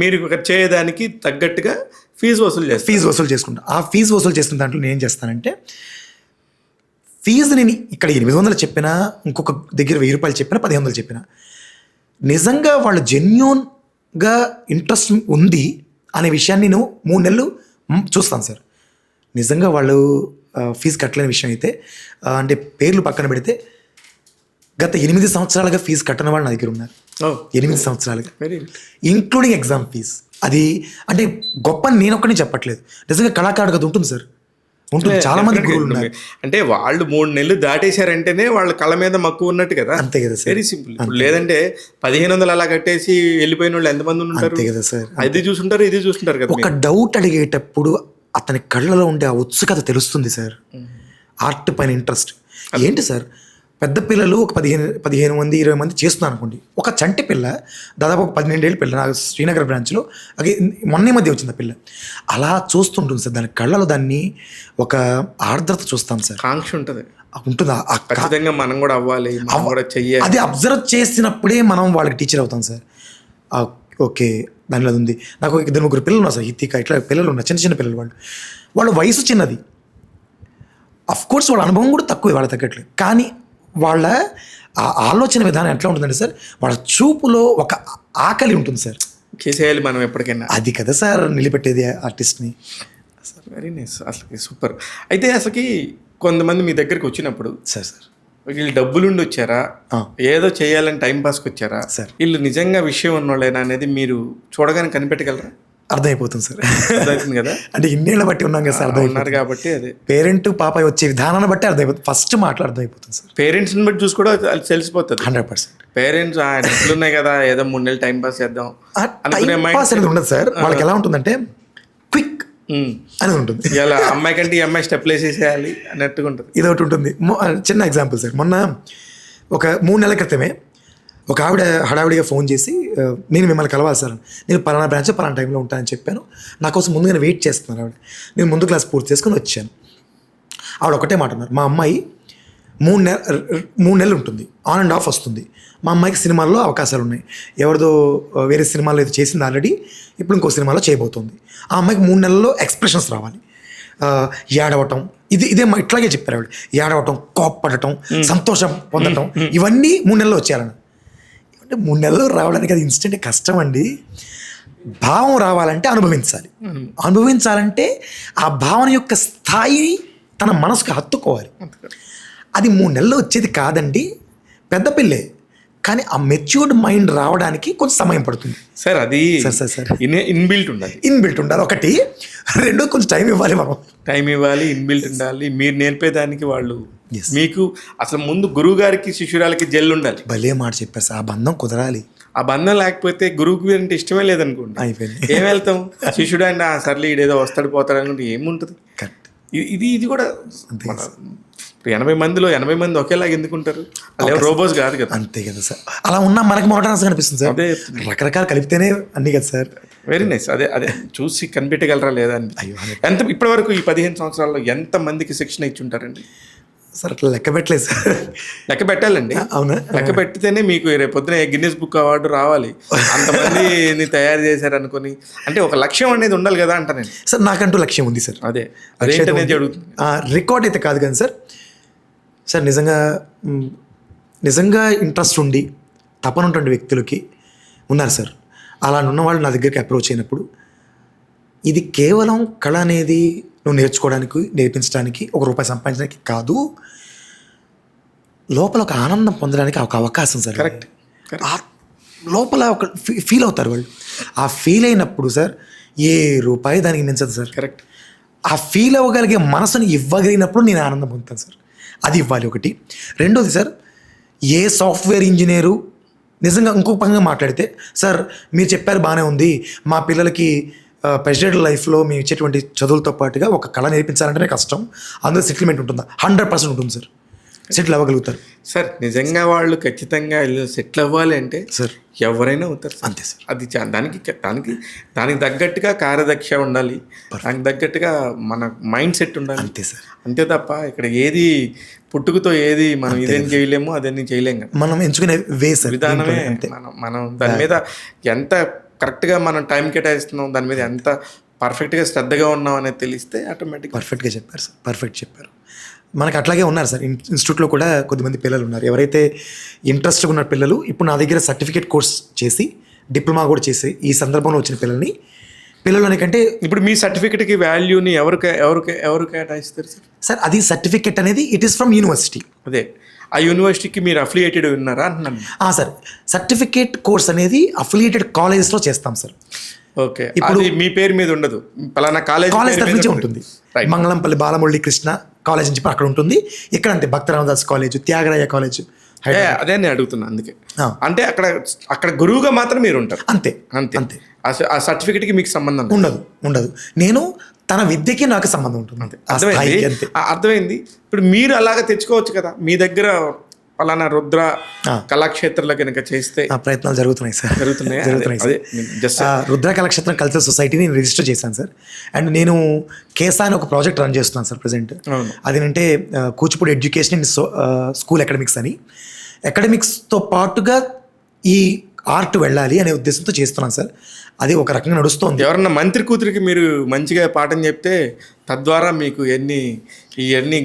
మీరు చేయడానికి తగ్గట్టుగా ఫీజు వసూలు చేసుకుంటాను. ఆ ఫీజు వసూలు చేసుకున్న దాంట్లో నేను ఏం చేస్తానంటే, ఫీజు నేను ఇక్కడ 800 చెప్పినా, ఇంకొక దగ్గర 1000 రూపాయలు చెప్పినా, 1500 చెప్పినా, నిజంగా వాళ్ళు జెన్యూన్గా ఇంట్రెస్ట్ ఉంది అనే విషయాన్ని నేను 3 నెలలు చూస్తాను సార్. నిజంగా వాళ్ళు ఫీజు కట్టలేని విషయం అయితే, అంటే పేర్లు పక్కన పెడితే గత 8 సంవత్సరాలుగా ఫీజు కట్టని వాళ్ళు నా దగ్గర ఉన్నారు. 8 సంవత్సరాలుగా, ఇంక్లూడింగ్ ఎగ్జామ్ ఫీజ్. అది అంటే గొప్ప నేను ఒక్కనే చెప్పట్లేదు, నిజంగా కళాకారుడు ఉంటుంది సార్, ఉంటుంది. చాలా మంది గురువులు ఉన్నారు. అంటే వాళ్ళు 3 నెలలు దాటేశారంటేనే వాళ్ళ కళ మీద మక్కువ ఉన్నట్టు కదా. అంతే కదా సార్, వెరీ సింపుల్. లేదంటే 1500 అలా కట్టేసి వెళ్ళిపోయిన వాళ్ళు ఎంతమంది ఉంటారు? అంతే కదా సార్, అది చూసుంటారు, ఇది చూసుంటారు కదా. ఒక డౌట్ అడిగేటప్పుడు అతని కళ్ళలో ఉండే ఆ ఉత్సుకత తెలుస్తుంది సార్. ఆర్ట్ పైన ఇంట్రెస్ట్ ఏంటి సార్, పెద్ద పిల్లలు ఒక 15 మంది 20 మంది చేస్తున్నారు అనుకోండి, ఒక చంటి పిల్ల దాదాపు ఒక 12 ఏళ్ళ పిల్ల నాకు శ్రీనగర్ బ్రాంచ్లో మొన్న మధ్య వచ్చింది ఆ పిల్ల. అలా చూస్తుంటుంది సార్, దాని కళ్ళలో దాన్ని ఒక ఆర్ద్రత చూస్తాం సార్, కాంక్ష ఉంటుంది. ఖచ్చితంగా మనం కూడా అవ్వాలి, మనం కూడా చెయ్యాలి. అది అబ్జర్వ్ చేసినప్పుడే మనం వాళ్ళకి టీచర్ అవుతాం సార్. ఓకే, దానిలో అది ఉంది. నాకు 2-3 పిల్లలు ఉన్నారు సార్, హిత్తిక ఇట్లా పిల్లలు ఉన్నారు, చిన్న చిన్న పిల్లలు. వాళ్ళ వయసు చిన్నది, అఫ్కోర్స్ వాళ్ళ అనుభవం కూడా తక్కువే, వాళ్ళ తగ్గట్లేదు. కానీ వాళ్ళ ఆలోచన విధానం ఎట్లా ఉంటుందంటే సార్, వాళ్ళ చూపులో ఒక ఆకలి ఉంటుంది సార్, చేసేయాలి మనం ఎప్పటికైనా. అది కదా సార్ నిలబెట్టేది ఆర్టిస్ట్ని. వెరీ నైస్, అసలు సూపర్. అయితే అసలుకి కొంతమంది మీ దగ్గరికి వచ్చినప్పుడు సార్ వీళ్ళు డబ్బులుండి వచ్చారా, ఏదో చేయాలని టైం పాస్కి వచ్చారా, వీళ్ళు నిజంగా విషయం ఉన్నోళ్ళేనా అనేది మీరు చూడగానే కనిపెట్టగలరా? అర్థమైపోతుంది సార్, అర్థమవుతుంది కదా. అంటే ఇన్నేళ్ళ బట్టి ఉన్నాం కదా సార్, అర్థమవుతున్నారు కాబట్టి అదే పేరెంట్ పాప వచ్చే విధానాన్ని బట్టి అర్థమైపోతుంది, ఫస్ట్ మాటలు అర్థమైపోతుంది సార్. పేరెంట్స్ని బట్టి చూసి కూడా తెలిసిపోతుంది 100%. పేరెంట్స్ డబ్బులు ఉన్నాయి కదా, ఏదో 3 నెలలు టైం పాస్ చేద్దాం అనేది ఉండదు సార్. వాళ్ళకి ఎలా ఉంటుందంటే క్విక్ అని ఉంటుంది, ఇలా అమ్మాయి కంటే ఈ అమ్మాయి స్టెప్లు వేసేసేయాలి అన్నట్టుగా ఉంటుంది. ఇది ఒకటి ఉంటుంది. చిన్న ఎగ్జాంపుల్ సార్, మొన్న ఒక 3 నెలల క్రితమే ఒక ఆవిడ హడావిడిగా ఫోన్ చేసి, నేను మిమ్మల్ని కలవాలి సార్, నేను పలానా బ్రాంచ్ పలానా టైంలో ఉంటానని చెప్పాను, నా కోసం ముందుగానే వెయిట్ చేస్తున్నారు ఆవిడ. నేను ముందు క్లాస్ పూర్తి చేసుకొని వచ్చాను. ఆవిడ ఒకటే మాట అన్నారు, మా అమ్మాయి 3 నెలలు ఉంటుంది, ఆన్ అండ్ ఆఫ్ వస్తుంది, మా అమ్మాయికి సినిమాల్లో అవకాశాలు ఉన్నాయి, ఎవరిదో వేరే సినిమాలో ఏదో చేసింది ఆల్రెడీ, ఇప్పుడు ఇంకో సినిమాలో చేయబోతుంది, ఆ అమ్మాయికి 3 నెలల్లో ఎక్స్ప్రెషన్స్ రావాలి, ఏడవటం, ఇదే ఇట్లాగే చెప్పారు ఆవిడ, ఏడవటం, కోప్పడటం, సంతోషం పొందటం, ఇవన్నీ 3 నెలల్లో వచ్చేయాలని. అంటే 3 నెలల్లో రావడానికి అది ఇన్స్టెంట్ కష్టం అండి. భావం రావాలంటే అనుభవించాలంటే ఆ భావన యొక్క స్థాయి తన మనసుకు హత్తుకోవాలి. అది 3 నెలల్లో వచ్చేది కాదండి, పెద్ద పిల్లే, కానీ ఆ మెచ్యూర్డ్ మైండ్ రావడానికి కొంచెం సమయం పడుతుంది సార్. అది సార్ ఇన్బిల్ట్ ఉండాలి ఒకటి. రెండో కొంచెం టైం ఇవ్వాలి, ఇన్బిల్ట్ ఉండాలి. మీరు నేర్పేదానికి వాళ్ళు మీకు అసలు ముందు గురువు గారికి శిష్యురాలకి జెల్ ఉండాలి. భలే మాట చెప్పారు సార్, ఆ బంధం కుదరాలి. ఆ బంధం లేకపోతే గురువుకి అంటే ఇష్టమే లేదనుకోండి, అయిపోయింది. ఏం వెళ్తాం, శిష్యుడు అంటే సర్లే ఇడేదో వస్తాడు పోతాడు అనుకుంటే ఏముంటుంది. కరెక్ట్. ఇది కూడా 80 మందిలో 80 మంది ఒకేలాగా ఎందుకుంటారు? వాళ్ళు రోబోస్ కాదు కదా. అంతే కదా సార్. అలా ఉన్నా మనకి మోనోటనస్ అనిపిస్తుంది సార్. అదే రకరకాలు కలిపితేనే అన్నీ కదా సార్. Very nice. అదే చూసి కనిపెట్టగలరా లేదా అని. ఎంత ఇప్పటివరకు ఈ 15 సంవత్సరాల్లో ఎంత మందికి శిక్షణ ఇచ్చి ఉంటారండి? సార్ అట్లా లెక్క పెట్టలేదు సార్. లెక్క పెట్టాలండి. అవునా? లెక్క పెట్టితేనే మీకు రేపు పొద్దున గిన్నిస్ బుక్ అవార్డు రావాలి. అంతమందిని తయారు చేశారు అనుకుని, అంటే ఒక లక్ష్యం అనేది ఉండాలి కదా అంట నేను. సార్ నాకంటూ లక్ష్యం ఉంది సార్. అదేంటనేది అడుగుతుంది. రికార్డ్ అయితే కాదు కానీ సార్ నిజంగా ఇంట్రెస్ట్ ఉండి తపన ఉన్నటువంటి వ్యక్తులకి ఉన్నారు సార్. అలా ఉన్నవాళ్ళు నా దగ్గరికి అప్రోచ్ అయినప్పుడు, ఇది కేవలం కళ అనేది నువ్వు నేర్చుకోవడానికి, నేర్పించడానికి, ₹1 సంపాదించడానికి కాదు, లోపల ఒక ఆనందం పొందడానికి ఒక అవకాశం సార్. కరెక్ట్. లోపల ఒక ఫీల్ అవుతారు వాళ్ళు. ఆ ఫీల్ అయినప్పుడు సార్ ఏ రూపాయి దానికి మించదు సార్. కరెక్ట్. ఆ ఫీల్ అవ్వగలిగే మనసుని ఇవ్వగలిగినప్పుడు నేను ఆనందం పొందుతాను సార్. అది ఇవ్వాలి ఒకటి. రెండోది సార్, ఏ సాఫ్ట్వేర్ ఇంజనీరు నిజంగా ఇంకొక పరంగా మాట్లాడితే, సార్ మీరు చెప్పారు బాగానే ఉంది, మా పిల్లలకి ప్రెసిడెంట్ లైఫ్లో మేము ఇచ్చేటువంటి చదువులతో పాటుగా ఒక కళ నేర్పించాలంటేనే కష్టం, అందులో సెటిల్మెంట్ ఉంటుందా? 100% ఉంటుంది సార్. Settle అవ్వగలుగుతారు sir. నిజంగా వాళ్ళు ఖచ్చితంగా సెటిల్ అవ్వాలి అంటే సార్ ఎవరైనా అవుతారు. అంతే సార్. అది దానికి తగ్గట్టుగా కార్యదక్ష ఉండాలి, దానికి తగ్గట్టుగా మన మైండ్ సెట్ ఉండాలి. అంతే సార్. అంతే తప్ప ఇక్కడ ఏది పుట్టుకతో ఏది మనం ఇదేం చేయలేము, అదేం చేయలేం కదా. మనం ఎంచుకునే వే సార్, విధానమే. మనం దాని మీద ఎంత కరెక్ట్గా మనం టైం కేటాయిస్తున్నాం, దాని మీద ఎంత పర్ఫెక్ట్గా శ్రద్ధగా ఉన్నాం అనేది తెలిస్తే ఆటోమేటిక్. పర్ఫెక్ట్గా చెప్పారు సార్, పర్ఫెక్ట్ చెప్పారు. మనకు అట్లాగే ఉన్నారు సార్. ఇన్స్టిట్యూట్లో కూడా కొద్దిమంది పిల్లలు ఉన్నారు, ఎవరైతే ఇంట్రెస్ట్గా ఉన్న పిల్లలు ఇప్పుడు నా దగ్గర సర్టిఫికేట్ కోర్స్ చేసి డిప్లొమా కూడా చేసి ఈ సందర్భంలో వచ్చిన పిల్లలని కంటే ఇప్పుడు మీ సర్టిఫికేట్కి వాల్యూని ఎవరు కేటాయిస్తారు సార్? సార్ అది సర్టిఫికేట్ అనేది ఇట్ ఈస్ ఫ్రమ్ యూనివర్సిటీ. అదే ఆ యూనివర్సిటీకి మీరు అఫిలియేటెడ్ ఉన్నారా అంటున్నాను. సార్ సర్టిఫికేట్ కోర్స్ అనేది అఫిలియేటెడ్ కాలేజెస్లో చేస్తాం సార్. ఓకే. ఇప్పుడు మీ పేరు మీద ఉండదు, పలానా కాలేజ్ తరఫు నుంచి ఉంటుంది. మంగళంపల్లి బాలమురళీ కృష్ణ కాలేజ్ నుంచి అక్కడ ఉంటుంది. ఇక్కడ అంతే భక్త రామదాస్ కాలేజ్, త్యాగరాయ కాలేజ్. అదే నేను అడుగుతున్నా. అందుకే అంటే అక్కడ గురువుగా మాత్రం మీరు ఉంటారు. అంతే అంతే అంతే. ఆ సర్టిఫికేట్కి మీకు సంబంధం ఉండదు. నేను తన విద్యకి నాకు సంబంధం ఉంటుంది. అర్థమైంది. ఇప్పుడు మీరు అలాగా తెచ్చుకోవచ్చు కదా, మీ దగ్గర పలానా రుద్ర కళాక్షేత్రంలో కనుక చేస్తే. ప్రయత్నాలు జరుగుతున్నాయి సార్. రుద్ర కళాక్షేత్రం కల్చరల్ సొసైటీని నేను రిజిస్టర్ చేశాను సార్. అండ్ నేను కేసా అని ఒక ప్రాజెక్ట్ రన్ చేస్తున్నాను సార్ ప్రజెంట్. అదేంటంటే Kuchipudi education in school academics అని. అకాడమిక్స్తో పాటుగా ఈ ఆర్ట్ వెళ్ళాలి అనే ఉద్దేశంతో చేస్తున్నాను సార్. అది ఒక రకంగా నడుస్తుంది. ఎవరన్నా మంత్రి కూతురికి మీరు మంచిగా పాఠం చెప్తే తద్వారా మీకు ఇవన్నీ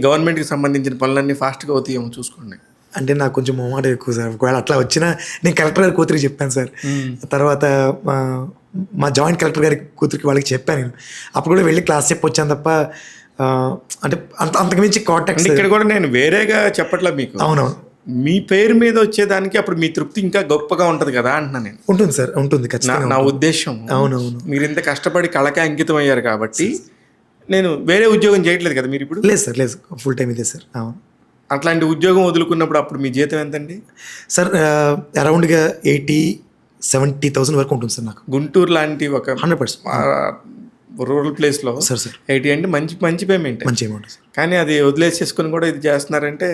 గవర్నమెంట్కి సంబంధించిన పనులన్నీ ఫాస్ట్గా అవుతాయేమో చూసుకోండి. అంటే నాకు కొంచెం మొహమాట ఎక్కువ సార్. ఒకవేళ అట్లా వచ్చినా నేను కలెక్టర్ గారి కూతురికి చెప్పాను సార్. తర్వాత మా జాయింట్ కలెక్టర్ గారి కూతురికి వాళ్ళకి చెప్పాను నేను. అప్పుడు కూడా వెళ్ళి క్లాస్ చెప్పి వచ్చాను తప్ప అంటే అంతకుమించి కాంటాక్ట్. ఇక్కడ కూడా నేను వేరేగా చెప్పట్లా మీకు. అవునవును. మీ పేరు మీద వచ్చేదానికి అప్పుడు మీ తృప్తి ఇంకా గొప్పగా ఉంటుంది కదా అంటున్నా నేను. ఉంటుంది సార్, ఉంటుంది ఖచ్చితంగా. నా ఉద్దేశం. అవునవును. మీరు ఇంత కష్టపడి కళకే అంకితం అయ్యారు కాబట్టి. నేను వేరే ఉద్యోగం చేయట్లేదు కదా మీరు ఇప్పుడు? లేదు సార్, లేదు, ఫుల్ టైం ఇదే సార్. అవును. అట్లాంటి ఉద్యోగం వదులుకున్నప్పుడు అప్పుడు మీ జీతం ఎంతండి సార్? అరౌండ్గా 80,000-70,000 వరకు ఉంటుంది సార్ నాకు. గుంటూరు లాంటి ఒక 100% రూరల్ ప్లేస్లో సార్ 80 అంటే మంచి పేమెంట్. మంచి అమౌంట్ సార్. కానీ అది వదిలేసేసుకుని కూడా ఇది చేస్తున్నారంటే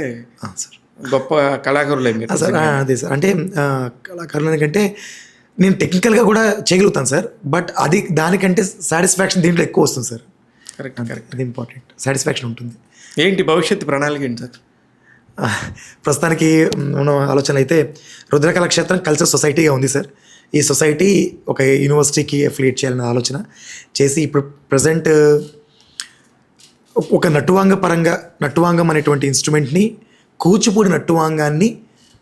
సార్ గొప్ప కళాకారులు ఏమి సార్. అదే సార్, అంటే కళాకారులు కంటే నేను టెక్నికల్గా కూడా చేయగలుగుతాను సార్. బట్ దానికంటే సాటిస్ఫాక్షన్ దీంట్లో ఎక్కువ వస్తుంది సార్. కరెక్ట్. అది ఇంపార్టెంట్, సాటిస్ఫాక్షన్ ఉంటుంది. ఏంటి భవిష్యత్తు ప్రణాళిక ఏంటి సార్? ప్రస్తుతానికి ఉన్న ఆలోచన అయితే రుద్ర కళాక్షేత్రం కల్చరల్ సొసైటీగా ఉంది సార్. ఈ సొసైటీ ఒక యూనివర్సిటీకి అఫిలియేట్ చేయాలనే ఆలోచన చేసి ఇప్పుడు ప్రజెంట్ ఒక నట్టువాంగం అనేటువంటి ఇన్స్ట్రుమెంట్ని, కూచిపూడి నట్టువాంగాన్ని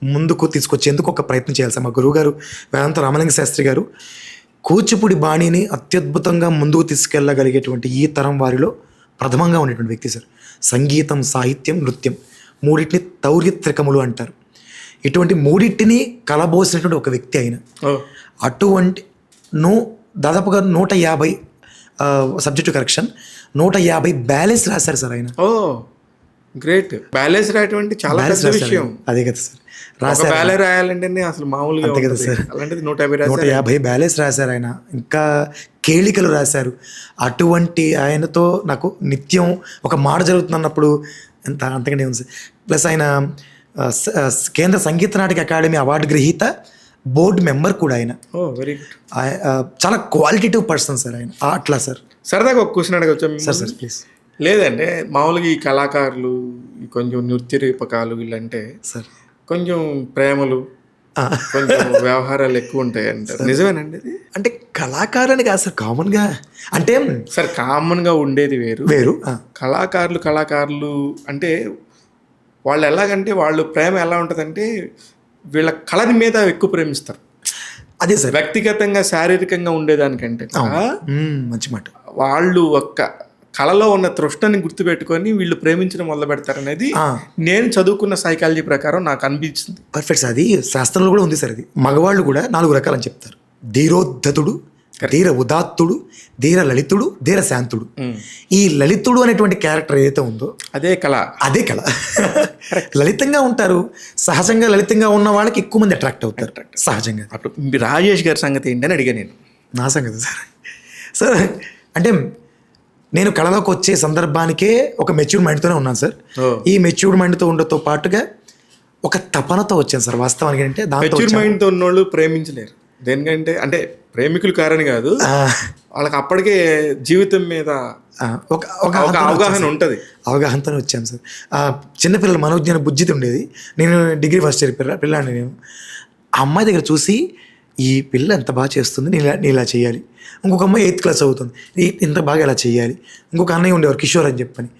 ముందుకు తీసుకొచ్చేందుకు ఒక ప్రయత్నం చేయాలి సార్. మా గురువుగారు వేదాంత రామలింగ శాస్త్రి గారు కూచిపూడి బాణీని అత్యద్భుతంగా ముందుకు తీసుకెళ్ళగలిగేటువంటి ఈ తరం వారిలో ప్రథమంగా ఉండేటువంటి వ్యక్తి సార్. సంగీతం, సాహిత్యం, నృత్యం మూడింటిని తౌర్యత్రికములు అంటారు. ఇటువంటి మూడింటిని కలబోసినటువంటి ఒక వ్యక్తి అయిన అటువంటి దాదాపుగా 150 సబ్జెక్టు కరెక్షన్ 150 బ్యాలెన్స్ రాశారు సార్ ఆయన. గ్రేట్. బ్యాలెన్స్ రాయటువంటి చాలా పెద్ద విషయం. అదే కదా సార్. బ్యాలెన్స్ రాయాలంటే అసలు మామూలుగా అంతే కదా సార్. అలాంటిది 150 బ్యాలెన్స్ రాశారు ఆయన. ఇంకా కేళికలు రాశారు. అటువంటి ఆయనతో నాకు నిత్యం ఒక మాట జరుగుతున్నప్పుడు అంతకంటే ఉంది సార్. ప్లస్ ఆయన కేంద్ర సంగీత నాటక అకాడమీ అవార్డు గ్రహీత, బోర్డు మెంబర్ కూడా ఆయన. ఓ వెరీ గుడ్. చాలా క్వాలిటేటివ్ పర్సన్ సార్ ఆయన. అట్లా సార్. సరదాగా ఒక క్వశ్చన్ అడగచ్చా సార్ సార్ ప్లీజ్. లేదంటే మామూలుగా ఈ కళాకారులు, ఈ కొంచెం నృత్య రూపకాలు వీళ్ళంటే సార్ కొంచెం ప్రేమలు, కొంచెం వ్యవహారాలు ఎక్కువ ఉంటాయి అంటారు, నిజమేనండి ఇది? అంటే కళాకారుని కాదు సార్, కామన్గా అంటే సార్ కామన్గా ఉండేది వేరు వేరు. కళాకారులు అంటే వాళ్ళు ఎలాగంటే వాళ్ళు ప్రేమ ఎలా ఉంటుందంటే వీళ్ళ కళని మీద ఎక్కువ ప్రేమిస్తారు. అదే సార్, వ్యక్తిగతంగా శారీరకంగా ఉండేదానికంటే కూడా మంచి మాట. వాళ్ళు ఒక్క కళలో ఉన్న తృష్ణని గుర్తుపెట్టుకొని వీళ్ళు ప్రేమించడం మొదలు పెడతారనేది నేను చదువుకున్న సైకాలజీ ప్రకారం నాకు అనిపించింది. Perfect sir. అది శాస్త్రంలో కూడా ఉంది సార్. అది మగవాళ్ళు కూడా 4 రకాలని చెప్తారు. ధీరోద్ధతుడు, ధీర ఉదాత్తుడు, ధీర లలితుడు, ధీర శాంతుడు. ఈ లలితుడు అనేటువంటి క్యారెక్టర్ ఏదైతే ఉందో అదే కళ. లలితంగా ఉంటారు. సహజంగా లలితంగా ఉన్న వాళ్ళకి ఎక్కువ మంది అట్రాక్ట్ అవుతారు సహజంగా. అప్పుడు రాజేష్ గారి సంగతి ఏంటని అడిగా నేను. నా సంగతి సార్. సార్ అంటే నేను కళలోకి వచ్చే సందర్భానికే ఒక మెచ్యూర్ మైండ్తోనే ఉన్నాను సార్. ఈ మెచ్యూర్డ్ మైండ్తో ఉండటంతో పాటుగా ఒక తపనతో వచ్చాను సార్ వాస్తవానికి. అంటే మెచ్యూర్ మైండ్తో ఉన్నోళ్ళు ప్రేమించలేరు. దేనికంటే అంటే ప్రేమికులు కారని కాదు, వాళ్ళకి అప్పటికే జీవితం మీద ఒక అవగాహన ఉంటుంది. అవగాహనతోనే వచ్చాను సార్. చిన్నపిల్లలు మనోజ్ఞాన బుజ్జితి ఉండేది. నేను డిగ్రీ ఫస్ట్ ఇయర్ పిల్లాడిని. నేను ఆ అమ్మాయి దగ్గర చూసి ఈ పిల్ల ఎంత బాగా చేస్తుంది, నేను ఇలా చేయాలి. ఇంకొక అమ్మాయి 8th క్లాస్ అవుతుంది, ఇంత బాగా ఇలా చేయాలి. ఇంకొక అన్నయ్య ఉండేవారు కిషోర్ అని చెప్పని.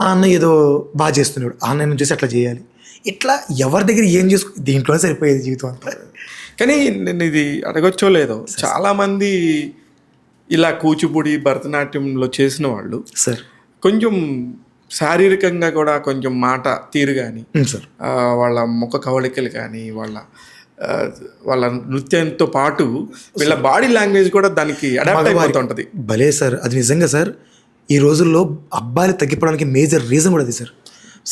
ఆ అన్నయ్య ఏదో బాగా చేస్తున్నాడు, ఆ అన్నయ్యను చూసి అట్లా చేయాలి. ఇట్లా ఎవరి దగ్గర ఏం దీంట్లోనే సరిపోయేది జీవితం అంతా. కానీ నేను ఇది అడగొచ్చో లేదో, చాలామంది ఇలా కూచిపూడి భరతనాట్యంలో చేసిన వాళ్ళు సార్ కొంచెం శారీరకంగా కూడా కొంచెం మాట తీరు కానీ, సార్ వాళ్ళ ముఖ కవళికలు కానీ, వాళ్ళ నృత్యంతో పాటు వీళ్ళ బాడీ లాంగ్వేజ్ కూడా దానికి అడాప్ట్ అయిపోతూ ఉంటుంది. భలే సార్, అది నిజంగా సార్. ఈ రోజుల్లో అబ్బాయిలు తగ్గిపోవడానికి మేజర్ రీజన్ కూడా అది సార్.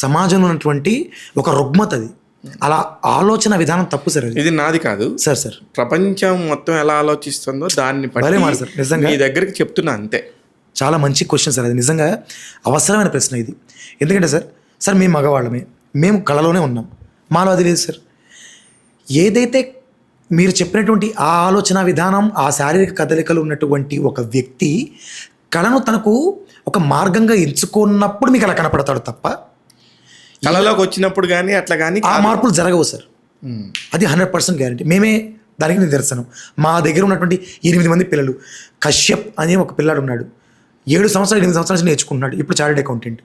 సమాజంలో ఉన్నటువంటి ఒక రుగ్మత అది. అలా ఆలోచన విధానం తప్పు సార్. ఇది నాది కాదు సార్. ప్రపంచం మొత్తం ఎలా ఆలోచిస్తుందో దాన్ని సార్ నిజంగా మీ దగ్గరికి చెప్తున్నా అంతే. చాలా మంచి క్వశ్చన్ సార్. అది నిజంగా అవసరమైన ప్రశ్న ఇది. ఎందుకంటే సార్ మేము మగవాళ్ళమే, మేము కళలోనే ఉన్నాం, మాలో అది లేదు సార్. ఏదైతే మీరు చెప్పినటువంటి ఆ ఆలోచన విధానం, ఆ శారీరక కదలికలు ఉన్నటువంటి ఒక వ్యక్తి కళను తనకు ఒక మార్గంగా ఎంచుకున్నప్పుడు మీకు అలా కనపడతాడు తప్ప కళలోకి వచ్చినప్పుడు కానీ అట్లా కానీ ఆ మార్పులు జరగవు సార్. అది 100% గ్యారంటీ. మేమే దానికి నిదర్శనం. మా దగ్గర ఉన్నటువంటి 8 మంది పిల్లలు, కశ్యప్ అని ఒక పిల్లాడు ఉన్నాడు, 7 సంవత్సరాలు 8 సంవత్సరాల నుంచి నేర్చుకుంటున్నాడు, ఇప్పుడు చార్టెడ్ అకౌంటెంట్.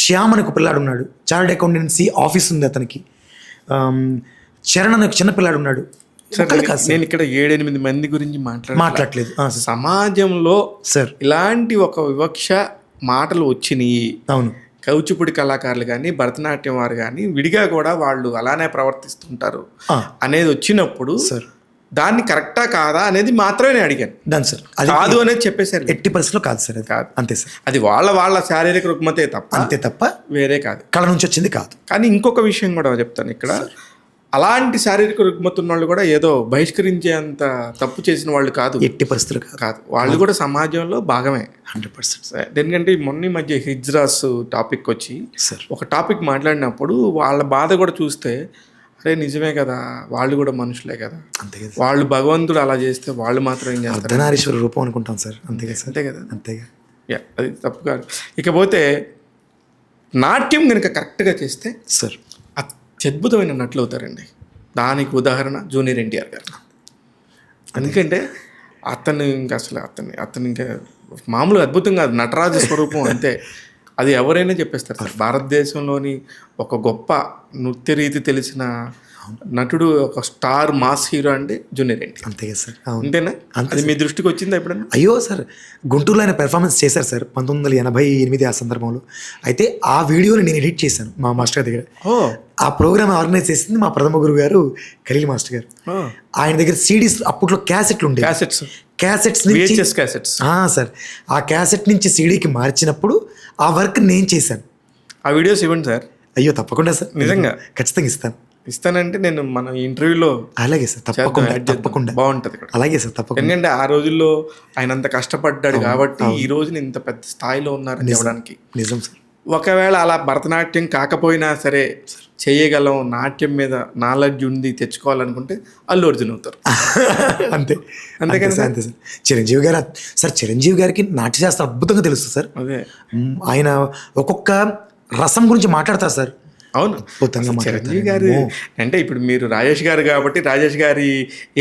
శ్యామ్ అని ఒక పిల్లాడు ఉన్నాడు, చార్టెడ్ అకౌంటెన్సీ ఆఫీస్ ఉంది అతనికి. చరణ్ అని ఒక చిన్న పిల్లాడు ఉన్నాడు. నేను ఇక్కడ 7-8 మంది గురించి మాట్లాడట్లేదు. సమాజంలో సార్ ఇలాంటి ఒక వివక్ష మాటలు వచ్చినాయి. అవును, కూచిపూడి కళాకారులు కానీ భరతనాట్యం వారు కానీ విడిగా కూడా వాళ్ళు అలానే ప్రవర్తిస్తుంటారు అనేది వచ్చినప్పుడు సార్ దాన్ని కరెక్టా కాదా అనేది మాత్రమే నేను అడిగాను. దాని సార్ అది కాదు అనేది చెప్పేశారు. 80% కాదు సార్. అది కాదు, అంతే సార్. అది వాళ్ళ శారీరక రుగ్మతే తప్ప, అంతే తప్ప వేరే కాదు, కళ నుంచి వచ్చింది కాదు. కానీ ఇంకొక విషయం కూడా చెప్తాను ఇక్కడ. అలాంటి శారీరక రుగ్మత ఉన్న వాళ్ళు కూడా ఏదో బహిష్కరించేంత తప్పు చేసిన వాళ్ళు కాదు, 80% కాదు. వాళ్ళు కూడా సమాజంలో భాగమే 100%. ఎందుకంటే మొన్న మధ్య హిజ్రాస్ టాపిక్ వచ్చి ఒక టాపిక్ మాట్లాడినప్పుడు వాళ్ళ బాధ కూడా చూస్తే అరే నిజమే కదా, వాళ్ళు కూడా మనుషులే కదా, అంతే కదా. వాళ్ళు భగవంతుడు అలా చేస్తే వాళ్ళు మాత్రం ఏం చేస్తారు, అర్ధనారీశ్వర రూపం అనుకుంటాం సార్. అంతే కదా సార్. అంతే కదా, అంతేగా. అది తప్పు కాదు. ఇకపోతే నాట్యం కనుక కరెక్ట్గా చేస్తే సార్ అత్యద్భుతమైన నటులు అవుతారండి. దానికి ఉదాహరణ జూనియర్ ఎన్టీఆర్ గారు. ఎందుకంటే అతను ఇంకా అసలు అతను ఇంకా మామూలుగా అద్భుతం కాదు, నటరాజ స్వరూపం అంతే. అది ఎవరైనా చెప్పేస్తారు సార్. భారతదేశంలోని ఒక గొప్ప నృత్య రీతి తెలిసిన నటుడు, ఒక స్టార్ మాస్ హీరో అంటే జూనియర్ ఎన్టీఆర్. అంతే కదా సార్. అంతేనా? అది మీ దృష్టికి వచ్చిందా ఎప్పుడన్నా? అయ్యో సార్, గుంటూరులో ఆయన పెర్ఫార్మెన్స్ చేశారు సార్ 1988 ఆ సందర్భంలో. అయితే ఆ వీడియోని నేను ఎడిట్ చేశాను మా మాస్టర్ దగ్గర. ఆ ప్రోగ్రామ్ ఆర్గనైజ్ చేసింది మా ప్రథమ గురువు గారు ఖలీల్ మాస్టర్ గారు. ఆయన దగ్గర సిడీస్ అప్పట్లో క్యాసెట్లు ఉండేవి. క్యాసెట్స్ నుంచి సార్ ఆ క్యాసెట్ నుంచి సీడీకి మార్చినప్పుడు ఆ వర్క్ నేను చేశాను. ఆ వీడియోస్ ఇవ్వండి సార్. అయ్యో తప్పకుండా సార్, నిజంగా ఖచ్చితంగా ఇస్తానంటే నేను మన ఇంటర్వ్యూలో. అలాగే సార్, తప్పకుండా బాగుంటుంది. అలాగే సార్, తప్పకుండా. ఎందుకంటే ఆ రోజుల్లో ఆయన అంత కష్టపడ్డాడు కాబట్టి ఈ రోజున ఇంత పెద్ద స్థాయిలో ఉన్నారని చెప్పడానికి నిజం సార్. ఒకవేళ అలా భరతనాట్యం కాకపోయినా సరే చేయగలం, నాట్యం మీద నాలెడ్జ్ ఉంది తెచ్చుకోవాలనుకుంటే అల్లు అర్జున్ అవుతారు. అంతే అంతేకాని సార్, అంతే సార్. చిరంజీవి గారు సార్, చిరంజీవి గారికి నాట్యశాస్త్రం అద్భుతంగా తెలుస్తుంది సార్. అదే ఆయన ఒక్కొక్క రసం గురించి మాట్లాడతారు సార్. అవును, అద్భుతంగా చిరంజీవి గారు అంటే ఇప్పుడు మీరు రాజేష్ గారు కాబట్టి రాజేష్ గారి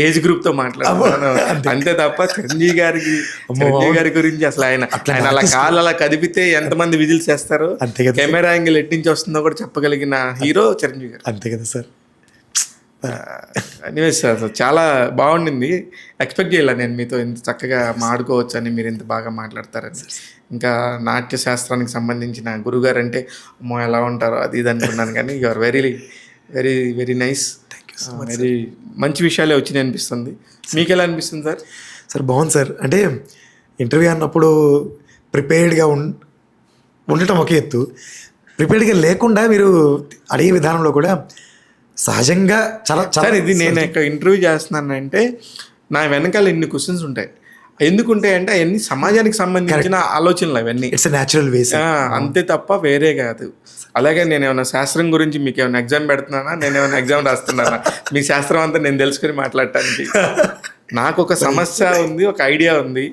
ఏజ్ గ్రూప్ తో మాట్లాడుతున్నాను అంతే తప్ప చిరంజీవి గారి గురించి అసలు ఆయన అలా కాళ్ళు అలా కదిపితే ఎంతమంది విజిల్స్ చేస్తారో, అంతే కదా, కెమెరా యాంగిల్ ఎట్టి నుంచి వస్తుందో కూడా చెప్పగలిగిన హీరో చిరంజీవి గారు. అంతే కదా సార్. ఎనీవేస్ సార్, అసలు చాలా బాగుండింది. ఎక్స్పెక్ట్ చేయాల నేను మీతో ఇంత చక్కగా మాడుకోవచ్చు అని, మీరు ఇంత బాగా మాట్లాడతారని. ఇంకా నాట్య శాస్త్రానికి సంబంధించిన గురుగారు అంటే అమ్మో ఎలా ఉంటారో అది ఇది అనుకున్నాను, కానీ you are very very very nice. Very మంచి విషయాలే వచ్చినాయి అనిపిస్తుంది. మీకు ఎలా అనిపిస్తుంది సార్? సార్ బాగుంది సార్. అంటే ఇంటర్వ్యూ అన్నప్పుడు ప్రిపేర్డ్గా ఉండటం ఒక ఎత్తు, ప్రిపేర్డ్గా లేకుండా మీరు అడిగే విధానంలో కూడా సహజంగా చాలా సార్, ఇది నేను ఇక్కడ ఇంటర్వ్యూ చేస్తున్నానంటే నా వెనకాల ఇన్ని క్వశ్చన్స్ ఉంటాయి. ఎందుకుంటాయి అంటే అవన్నీ సమాజానికి సంబంధించిన ఆలోచనలు అవన్నీ. ఇట్స్ న్యాచురల్ వేస్ అంతే తప్ప వేరే కాదు. అలాగే నేను ఏమైనా శాస్త్రం గురించి మీకు ఏమైనా ఎగ్జామ్ పెడుతున్నానా, నేను ఏమైనా ఎగ్జామ్ రాస్తున్నానా, మీ శాస్త్రం అంతా నేను తెలుసుకుని మాట్లాడటానికి. నాకు ఒక సమస్య ఉంది, ఒక ఐడియా ఉంది.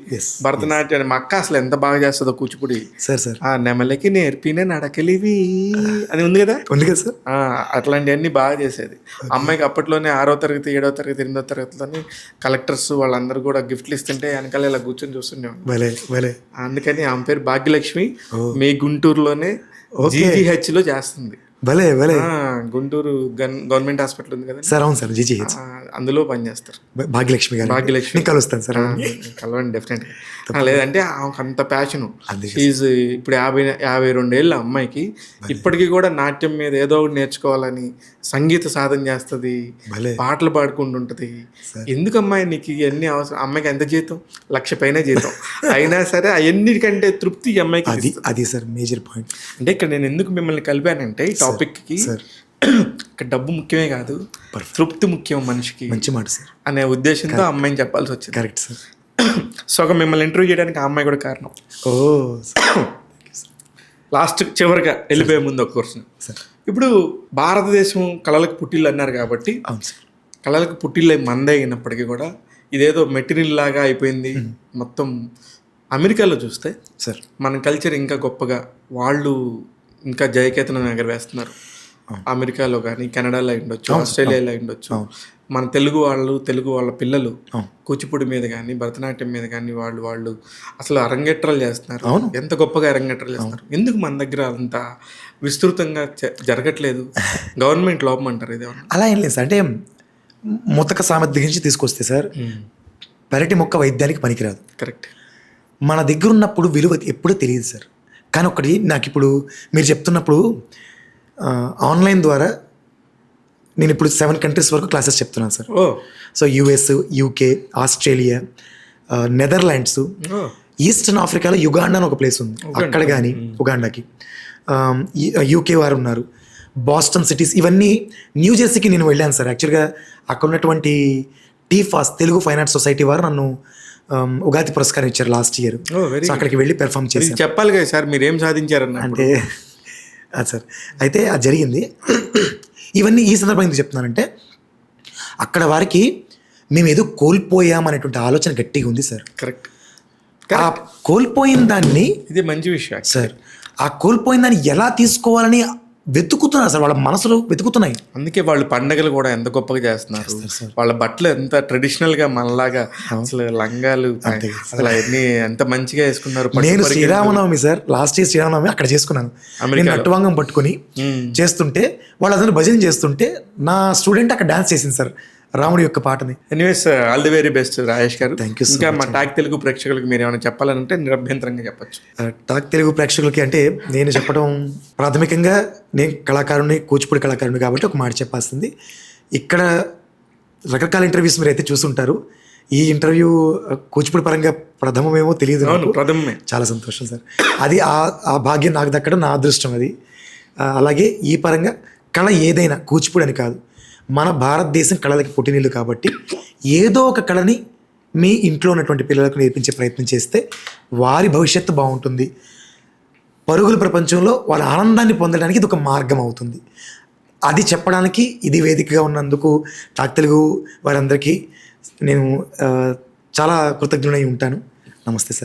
భరతనాట్యం మా అక్క అసలు ఎంత బాగా చేస్తుందో కూచిపూడి. సార్ ఆ నెమలకి నేర్పినే నడకలివి అని ఉంది కదా సార్. అట్లాంటివన్నీ బాగా చేసేది. అమ్మాయికి అప్పట్లోనే 6వ తరగతి 7వ తరగతి 8వ తరగతిలోనే కలెక్టర్స్ వాళ్ళందరూ కూడా గిఫ్ట్లు ఇస్తుంటే వెనకాల ఇలా కూర్చొని చూస్తుండేవాడు. అందుకని ఆమె పేరు భాగ్యలక్ష్మి. మీ గుంటూరులోనే GGH లో చేస్తుంది. గుంటూరు గవర్నమెంట్ హాస్పిటల్ ఉంది కదా సార్. అవును సార్, GGH అందులో పనిచేస్తారు. భాగ్యలక్ష్మి గారు. భాగ్యలక్ష్మి కలుస్తాను సార్. కలవండి డెఫినెట్గా. లేదంటే ఆమెకు అంత ప్యాషను. ఇప్పుడు 52 ఏళ్ళ అమ్మాయికి ఇప్పటికీ కూడా నాట్యం మీద ఏదో ఒకటి నేర్చుకోవాలని సంగీత సాధన చేస్తుంది, పాటలు పాడుకుంటుంటది. ఎందుకు అమ్మాయి నీకు ఇవన్నీ అవసరం? అమ్మాయికి ఎంత జీతం? 1,00,000 పైన జీతం. అయినా సరే అవన్నిటికంటే తృప్తి ఈ అమ్మాయికి. అది సార్ మేజర్ పాయింట్. అంటే ఇక్కడ నేను ఎందుకు మిమ్మల్ని కలిపానంటే ఈ టాపిక్కి, ఇక్కడ డబ్బు ముఖ్యమే కాదు, తృప్తి ముఖ్యం మనిషికి. మంచి మాట సార్ అనే ఉద్దేశంతో అమ్మాయిని చెప్పాల్సి వచ్చింది. Correct sir. సో ఒక మిమ్మల్ని ఇంటర్వ్యూ చేయడానికి ఆ అమ్మాయి కూడా కారణం. లాస్ట్ చివరిగా వెళ్ళిపోయే ముందు ఒక క్వశ్చన్. ఇప్పుడు భారతదేశం కళలకు పుట్టిల్లు అన్నారు కాబట్టి, కళలకు పుట్టిల్లు మందే అయినప్పటికీ కూడా ఇదేదో మెటీరియల్ లాగా అయిపోయింది మొత్తం. అమెరికాలో చూస్తే సార్ మన కల్చర్ ఇంకా గొప్పగా, వాళ్ళు ఇంకా జయకేతనం ఎగరవేస్తున్నారు. అమెరికాలో కానీ, కెనడాలో ఉండొచ్చు, ఆస్ట్రేలియాలో ఉండొచ్చు. మన తెలుగు వాళ్ళ పిల్లలు కూచిపూడి మీద కానీ, భరతనాట్యం మీద కానీ వాళ్ళు అసలు అరంగేట్రాలు చేస్తున్నారు. ఎంత గొప్పగా అరంగేట్రాలు చేస్తున్నారు. ఎందుకు మన దగ్గర అంత విస్తృతంగా జరగట్లేదు? గవర్నమెంట్ లోపం అంటారు ఇది. అలా ఏం లేదు సార్. అంటే ముతక సామర్థ్యం నుంచి తీసుకొస్తే సార్, పెరటి మొక్క వైద్యానికి పనికిరాదు. కరెక్ట్. మన దగ్గర ఉన్నప్పుడు విలువ ఎప్పుడూ తెలియదు సార్. కానీ ఒకటి నాకు ఇప్పుడు మీరు చెప్తున్నప్పుడు ఆన్లైన్ ద్వారా నేను ఇప్పుడు 7 కంట్రీస్ వరకు క్లాసెస్ చెప్తున్నాను sir. So US, UK, Australia, Netherlands, eastern ఆఫ్రికాలో యుగాండా అని ఒక ప్లేస్ ఉంది, అక్కడ కానీ ఉగాండాకి, UK వారు ఉన్నారు, బాస్టన్ సిటీస్, ఇవన్నీ న్యూ జెర్సీకి నేను వెళ్ళాను సార్. యాక్చువల్గా అక్కడ ఉన్నటువంటి TFAS Telugu fine arts society వారు నన్ను ఉగాది పురస్కారం ఇచ్చారు లాస్ట్ ఇయర్. సో అక్కడికి వెళ్ళి పెర్ఫామ్ చేశాను. చెప్పాలి కదా సార్ మీరు ఏం సాధించారన్న. అంటే సార్ అయితే అది జరిగింది. ఇవన్నీ ఈ సందర్భంగా ఎందుకు చెప్తున్నానంటే, అక్కడ వారికి మేము ఏదో కోల్పోయామనేటువంటి ఆలోచన గట్టిగా ఉంది సార్. కరెక్ట్. ఆ కోల్పోయిన దాన్ని, ఇది మంచి విషయం సార్, ఆ కోల్పోయిన దాన్ని ఎలా తీసుకోవాలని వెతుకుతున్నారు సార్. వాళ్ళ మనసులో వెతుకుతున్నాయి. అందుకే వాళ్ళు పండగలు కూడా ఎంత గొప్పగా చేస్తున్నారు. వాళ్ళ బట్టలు ఎంత ట్రెడిషనల్ గా మనలాగా, అసలు లంగాలు అసలు అవన్నీ ఎంత మంచిగా వేసుకున్నారు. నేను Sriramanavami sir, last year Sriramanavami అక్కడ చేసుకున్నాను. నేను నట్టువాంగం పట్టుకుని చేస్తుంటే, వాళ్ళు అతను భజన చేస్తుంటే నా స్టూడెంట్ అక్కడ డాన్స్ చేసింది సార్, రాముడి యొక్క పాటని. Anyways all the very best Rajesh గారు. Thank you. ఇంకా మా టాక్ తెలుగు ప్రేక్షకులకు మీరు ఏమైనా చెప్పాలంటే నిరభ్యంతరంగా చెప్పచ్చు. టాక్ తెలుగు ప్రేక్షకులకి అంటే నేను చెప్పడం, ప్రాథమికంగా నేను కళాకారుని, కూచిపూడి కళాకారుని కాబట్టి ఒక మాట చెప్పాల్సింది. ఇక్కడ రకరకాల ఇంటర్వ్యూస్ మీరు అయితే చూసుంటారు. ఈ ఇంటర్వ్యూ కూచిపూడి పరంగా ప్రథమమేమో తెలియదు. ప్రథమమే. చాలా సంతోషం సార్. అది ఆ భాగ్యం నాకు దక్కడం నా అదృష్టం అది. అలాగే ఈ పరంగా కళ ఏదైనా, కూచిపూడి అని కాదు, మన భారతదేశం కళలకి పుట్టినిల్లు కాబట్టి ఏదో ఒక కళని మీ ఇంట్లో ఉన్నటువంటి పిల్లలకు నేర్పించే ప్రయత్నం చేస్తే వారి భవిష్యత్తు బాగుంటుంది. పరుగుల ప్రపంచంలో వాళ్ళ ఆనందాన్ని పొందడానికి ఇది ఒక మార్గం అవుతుంది. అది చెప్పడానికి ఇది వేదికగా ఉన్నందుకు టాక్ తెలుగు వారందరికీ నేను చాలా కృతజ్ఞుడై ఉంటాను. నమస్తే సార్.